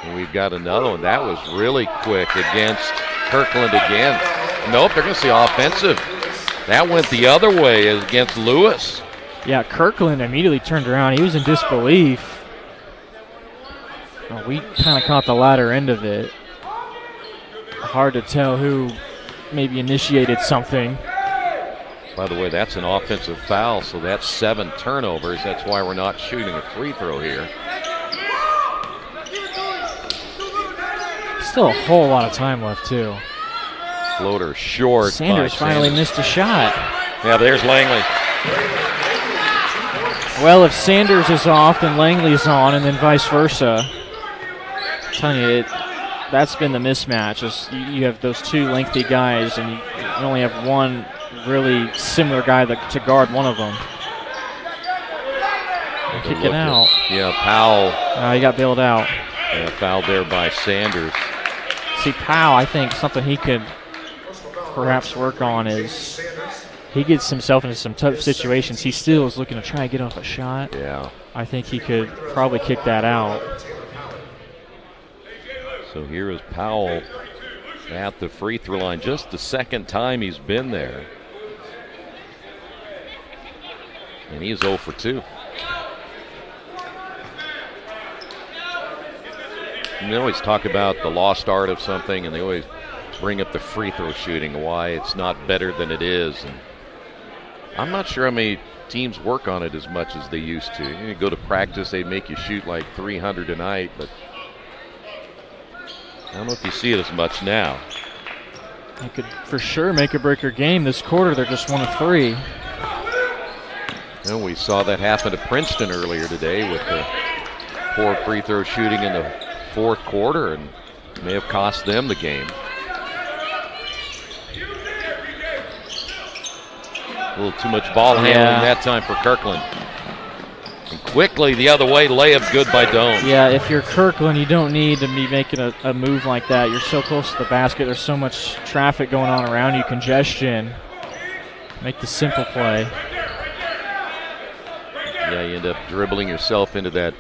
Speaker 1: And we've got another one. That was really quick against Kirkland again. Nope, they're going to see offensive. That went the other way against Lewis.
Speaker 2: Yeah, Kirkland immediately turned around. He was in disbelief. Well, we kind of caught the latter end of it. Hard to tell who maybe initiated something.
Speaker 1: By the way, that's an offensive foul, so that's 7 turnovers. That's why we're not shooting a free throw here.
Speaker 2: Still a whole lot of time left, too.
Speaker 1: Floater short.
Speaker 2: Sanders finally missed a shot.
Speaker 1: Yeah, there's Langley.
Speaker 2: Well, if Sanders is off, then Langley's on, and then vice versa. I'm telling you, that's been the mismatch. Is you have those 2 lengthy guys, and you only have one really similar guy to guard one of them. Kick it out.
Speaker 1: Yeah, Powell.
Speaker 2: He got bailed out.
Speaker 1: Yeah, fouled there by Sanders.
Speaker 2: See, Powell, I think something he could perhaps work on is he gets himself into some tough situations. He still is looking to try and get off a shot.
Speaker 1: Yeah.
Speaker 2: I think he could probably kick that out.
Speaker 1: So here is Powell at the free throw line. Just the second time he's been there. And he's 0 for 2. And they always talk about the lost art of something, and they always bring up the free throw shooting, why it's not better than it is. And I'm not sure how many teams work on it as much as they used to. You go to practice, they make you shoot like 300 a night, but I don't know if you see it as much now.
Speaker 2: It could for sure make or break your game. This quarter, they're just 1 of 3.
Speaker 1: And we saw that happen to Princeton earlier today with the poor free throw shooting in the 4th quarter, and may have cost them the game. A little too much ball handling that time for Kirkland. And quickly the other way, layup good by Doan.
Speaker 2: Yeah, if you're Kirkland, you don't need to be making a move like that. You're so close to the basket. There's so much traffic going on around you, congestion. Make the simple play.
Speaker 1: Yeah, you end up dribbling yourself into that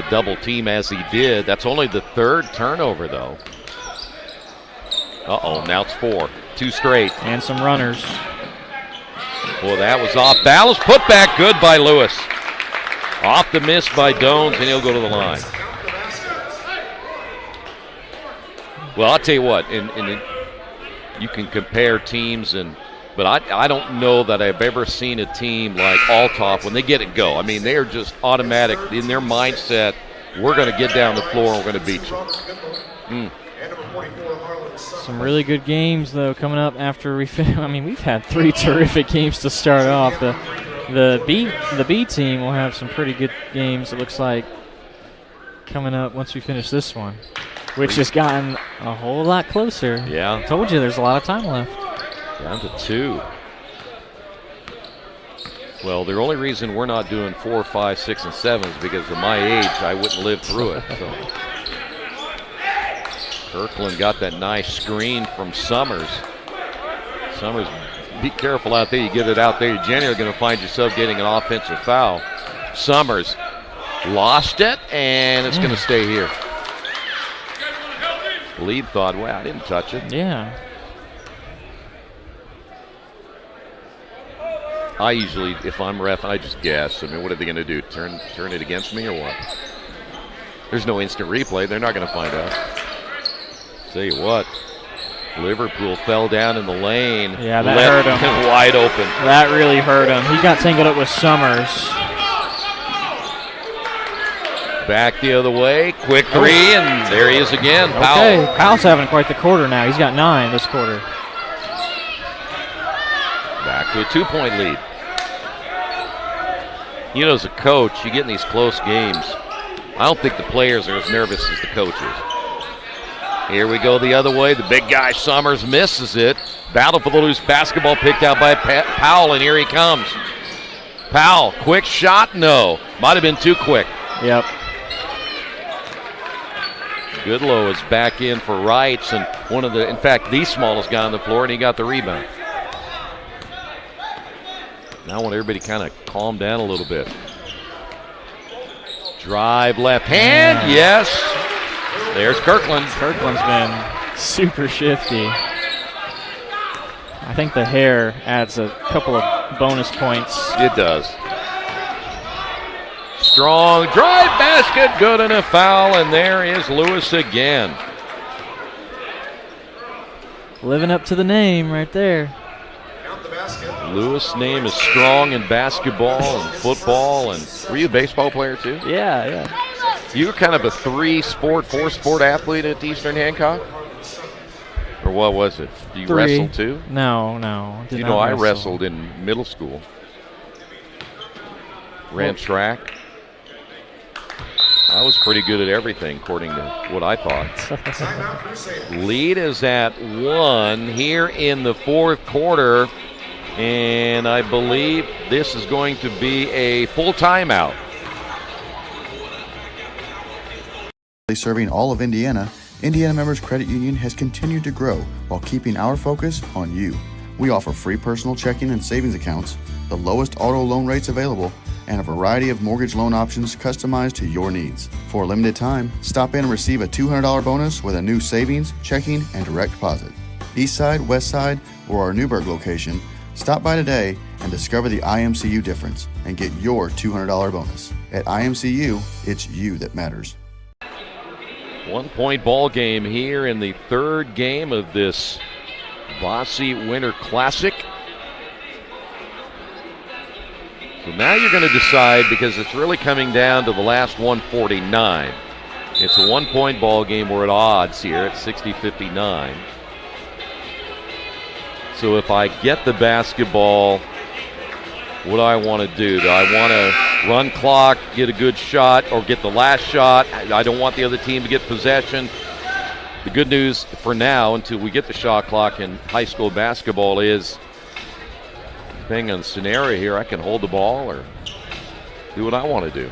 Speaker 1: double team as he did. That's only the 3rd turnover, though. Uh-oh, now it's 4. 2 straight.
Speaker 2: And some runners.
Speaker 1: Well, that was off balance. Put back good by Lewis. Off the miss by Dones, and he'll go to the line. Well, I'll tell you what, you can compare teams, but I don't know that I've ever seen a team like Althoff when they get it go. I mean, they are just automatic in their mindset. we're going to get down the floor and we're going to beat you.
Speaker 2: Some really good games, though, coming up after we finish. I mean, we've had 3 terrific games to start off. The B team will have some pretty good games, it looks like, coming up once we finish this one, which has gotten a whole lot closer.
Speaker 1: Yeah.
Speaker 2: I told you there's a lot of time left.
Speaker 1: Down to 2. Well, the only reason we're not doing 4, 5, 6, and 7 is because of my age. I wouldn't live through it. So Kirkland got that nice screen from Summers. Summers, be careful out there. You get it out there, you're generally going to find yourself getting an offensive foul. Summers lost it, and it's going to stay here. Lead thought, well, I didn't touch it.
Speaker 2: Yeah.
Speaker 1: I usually, if I'm ref, I just guess. I mean, what are they going to do? Turn it against me or what? There's no instant replay. They're not going to find out. Tell you what, Liverpool fell down in the lane.
Speaker 2: Yeah, that hurt him.
Speaker 1: Wide open.
Speaker 2: That really hurt him. He got tangled up with Summers.
Speaker 1: Back the other way. Quick 3, and there he is again. Powell.
Speaker 2: Okay, Powell's having quite the quarter now. He's got 9 this quarter.
Speaker 1: Back to a 2-point lead. You know, as a coach, you get in these close games, I don't think the players are as nervous as the coaches. Here we go the other way. The big guy, Summers, misses it. Battle for the loose basketball picked out by Powell, and here he comes. Powell, quick shot? No. Might have been too quick.
Speaker 2: Yep.
Speaker 1: Goodlow is back in for Reitz, and in fact, the smallest guy on the floor, and he got the rebound. Now I want everybody to kind of calm down a little bit. Drive left hand, yes. There's Kirkland.
Speaker 2: Kirkland's been super shifty. I think the hair adds a couple of bonus points.
Speaker 1: It does. Strong drive basket, good, and a foul, and there is Lewis again.
Speaker 2: Living up to the name right there.
Speaker 1: Lewis' name is strong in basketball and football, and were you a baseball player too?
Speaker 2: Yeah.
Speaker 1: You were kind of a 4-sport athlete at Eastern Hancock? Or what was it? Do you
Speaker 2: 3.
Speaker 1: wrestle too?
Speaker 2: No.
Speaker 1: You know, I wrestled in middle school. Ran track. I was pretty good at everything, according to what I thought. Lead is at 1 here in the 4th quarter, and I believe this is going to be a full timeout.
Speaker 12: Serving all of Indiana, Indiana Members Credit Union has continued to grow while keeping our focus on you. We offer free personal checking and savings accounts, the lowest auto loan rates available, and a variety of mortgage loan options customized to your needs. For a limited time, stop in and receive a $200 bonus with a new savings, checking, and direct deposit. East Side, West Side, or our Newburgh location, stop by today and discover the IMCU difference and get your $200 bonus. At IMCU, it's you that matters.
Speaker 1: 1-point ball game here in the 3rd game of this Bosse Winter Classic. So now you're going to decide, because it's really coming down to the last 149. It's a 1-point ball game. We're at odds here at 60-59. So if I get the basketball, what do I want to do? Do I want to run clock, get a good shot, or get the last shot? I don't want the other team to get possession. The good news for now, until we get the shot clock in high school basketball, is depending on the scenario here, I can hold the ball or do what I want to do.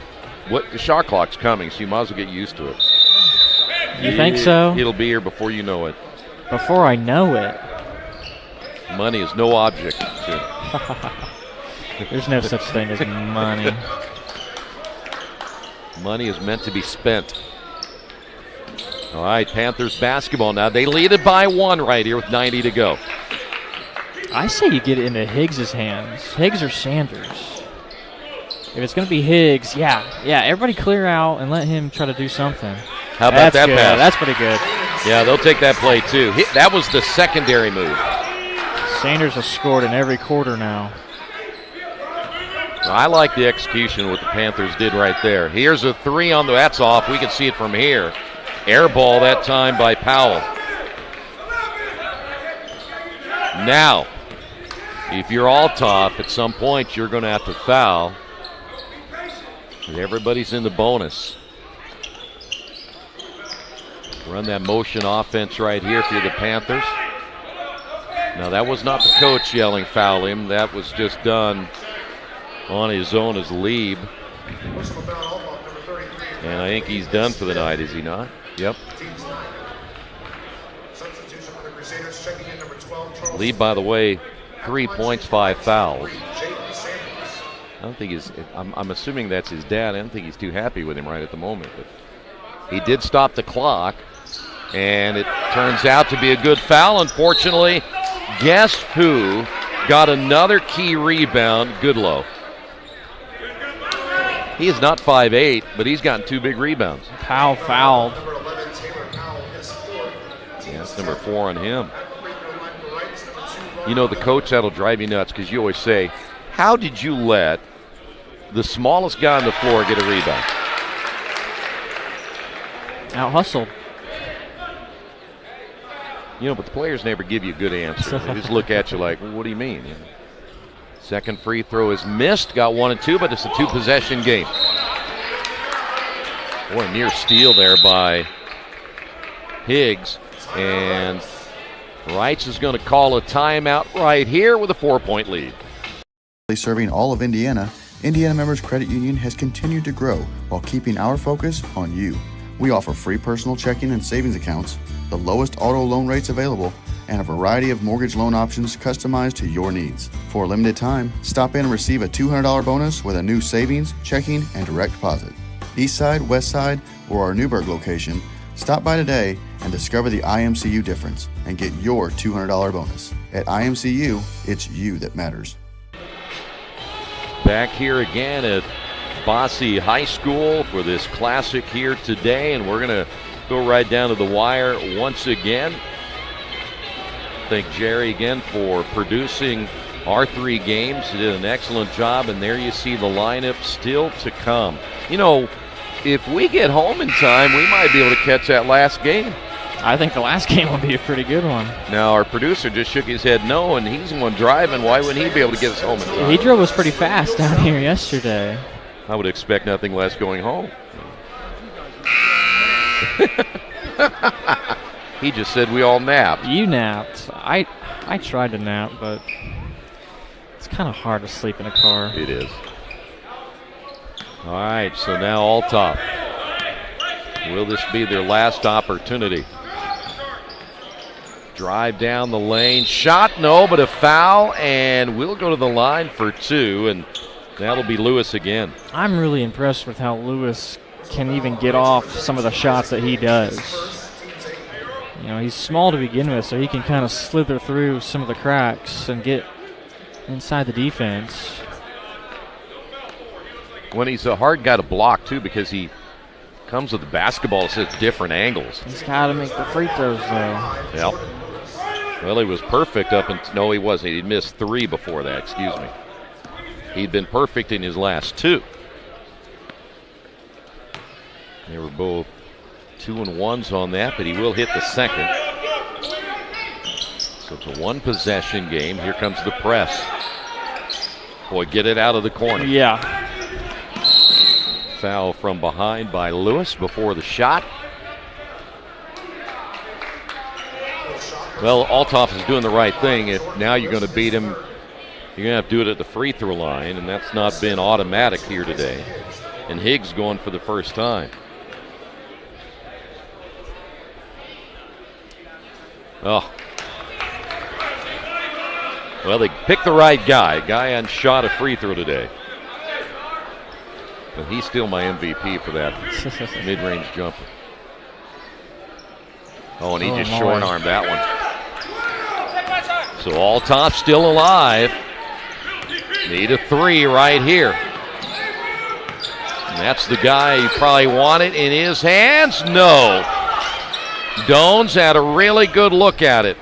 Speaker 1: The shot clock's coming, so you might as well get used to it.
Speaker 2: You think so?
Speaker 1: It'll be here before you know it.
Speaker 2: Before I know it.
Speaker 1: Money is no object.
Speaker 2: There's no such thing as money.
Speaker 1: Money is meant to be spent. All right, Panthers basketball now. They lead it by 1 right here with 90 to go.
Speaker 2: I say you get it into Higgs' hands. Higgs or Sanders. If it's going to be Higgs, yeah, everybody clear out and let him try to do something.
Speaker 1: How about that
Speaker 2: good.
Speaker 1: pass?
Speaker 2: That's pretty good.
Speaker 1: Yeah, they'll take that play too. That was the secondary move.
Speaker 2: Sanders has scored in every quarter now.
Speaker 1: I like the execution what the Panthers did right there. Here's a three on the, that's off. We can see it from here. Air ball that time by Powell. Now, if you're Althoff, at some point you're going to have to foul. Everybody's in the bonus. Run that motion offense right here if you're the Panthers. Now, that was not the coach yelling foul him. That was just done on his own as Lieb. And I think he's done for the night, is he not? Yep. Lieb, by the way, 3 points, 5 fouls. I don't think he's, I'm assuming that's his dad. I don't think he's too happy with him right at the moment. But he did stop the clock, and it turns out to be a good foul. Unfortunately, guess who got another key rebound? Goodlow. He is not 5'8", but he's gotten 2 big rebounds.
Speaker 2: Powell fouled.
Speaker 1: Yeah, that's number 4 on him. You know, the coach, that'll drive you nuts because you always say, how did you let the smallest guy on the floor get a rebound?
Speaker 2: Out-hustled.
Speaker 1: You know, but the players never give you a good answer. They just look at you like, well, what do you mean? You know? Second free throw is missed. Got 1 and 2, but it's a 2-possession game. Boy, a near steal there by Higgs. And Reitz is going to call a timeout right here with a 4-point lead.
Speaker 12: Serving all of Indiana, Indiana Members Credit Union has continued to grow while keeping our focus on you. We offer free personal checking and savings accounts, the lowest auto loan rates available, and a variety of mortgage loan options customized to your needs. For a limited time, stop in and receive a $200 bonus with a new savings, checking, and direct deposit. East Side, West Side, or our Newburgh location, stop by today and discover the IMCU difference and get your $200 bonus. At IMCU, it's you that matters.
Speaker 1: Back here again at Bosse High School for this classic here today, and we're going to go right down to the wire once again. Thank Jerry again for producing our 3 games. He did an excellent job, and there you see the lineup still to come. You know, if we get home in time, we might be able to catch that last game.
Speaker 2: I think the last game will be a pretty good one.
Speaker 1: Now, our producer just shook his head no, and he's the one driving. Why wouldn't he be able to get us home in time?
Speaker 2: He drove us pretty fast down here yesterday.
Speaker 1: I would expect nothing less going home. He just said we all napped.
Speaker 2: You napped. I tried to nap, but it's kind of hard to sleep in a car.
Speaker 1: It is. All right, so now Althoff. Will this be their last opportunity? Drive down the lane. Shot, no, but a foul, and we'll go to the line for 2, and that'll be Lewis again.
Speaker 2: I'm really impressed with how Lewis can even get off some of the shots that he does. You know, he's small to begin with, so he can kind of slither through some of the cracks and get inside the defense.
Speaker 1: When he's a hard guy to block, too, because he comes with the basketball at such different angles.
Speaker 2: He's got to make the free throws, though.
Speaker 1: Yep. Well, he was perfect up until, no, he wasn't. He'd missed 3 before that, excuse me. He'd been perfect in his last 2. They were both 2 and 1s on that, but he will hit the second. So it's a 1-possession game. Here comes the press. Boy, get it out of the corner.
Speaker 2: Yeah.
Speaker 1: Foul from behind by Lewis before the shot. Well, Althoff is doing the right thing. If now you're going to beat him, you're going to have to do it at the free throw line, and that's not been automatic here today. And Higgs going for the first time. Oh. Well, they picked the right guy. Guy hadn't shot a free throw today. But he's still my MVP for that mid-range jumper. Oh, and he just short-armed that one. So Althoff still alive. Need a 3 right here. And that's the guy he probably wanted in his hands. No. Dones had a really good look at it.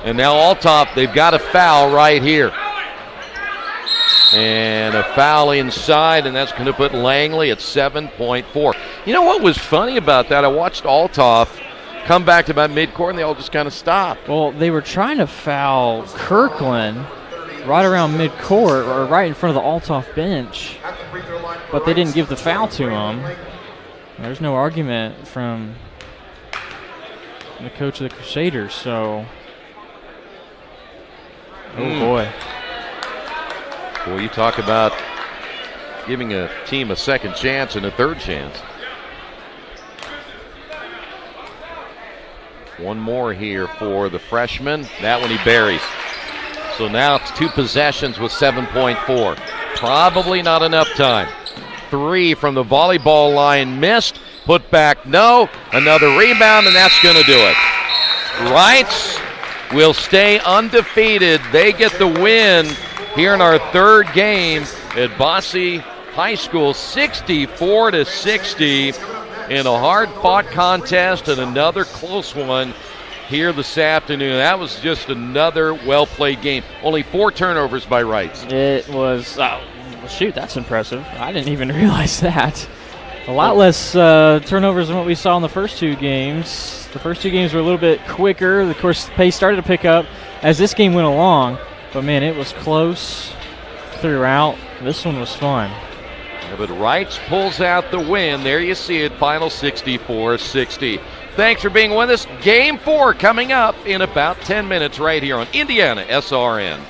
Speaker 1: And now Althoff, they've got a foul right here. And a foul inside, and that's going to put Langley at 7.4. You know what was funny about that? I watched Althoff come back to about midcourt, and they all just kind of stopped.
Speaker 2: Well, they were trying to foul Kirkland right around midcourt, or right in front of the Althoff bench, but they didn't give the foul to him. There's no argument from the coach of the Crusaders, so. Oh, boy.
Speaker 1: Boy, you talk about giving a team a second chance and a third chance. One more here for the freshman. That one he buries. So now it's 2 possessions with 7.4. Probably not enough time. 3 from the volleyball line missed. Put back, no. Another rebound, and that's going to do it. Reitz will stay undefeated. They get the win here in our third game at Bosse High School, 64-60 in a hard-fought contest and another close one here this afternoon. That was just another well-played game. Only 4 turnovers by Reitz.
Speaker 2: It was, shoot, that's impressive. I didn't even realize that. A lot less turnovers than what we saw in the first 2 games. The first 2 games were a little bit quicker. Of course, the pace started to pick up as this game went along. But, man, it was close throughout. This one was fun.
Speaker 1: Yeah, but Reitz pulls out the win. There you see it, final 64-60. Thanks for being with us. Game 4 coming up in about 10 minutes right here on IndianaSRN.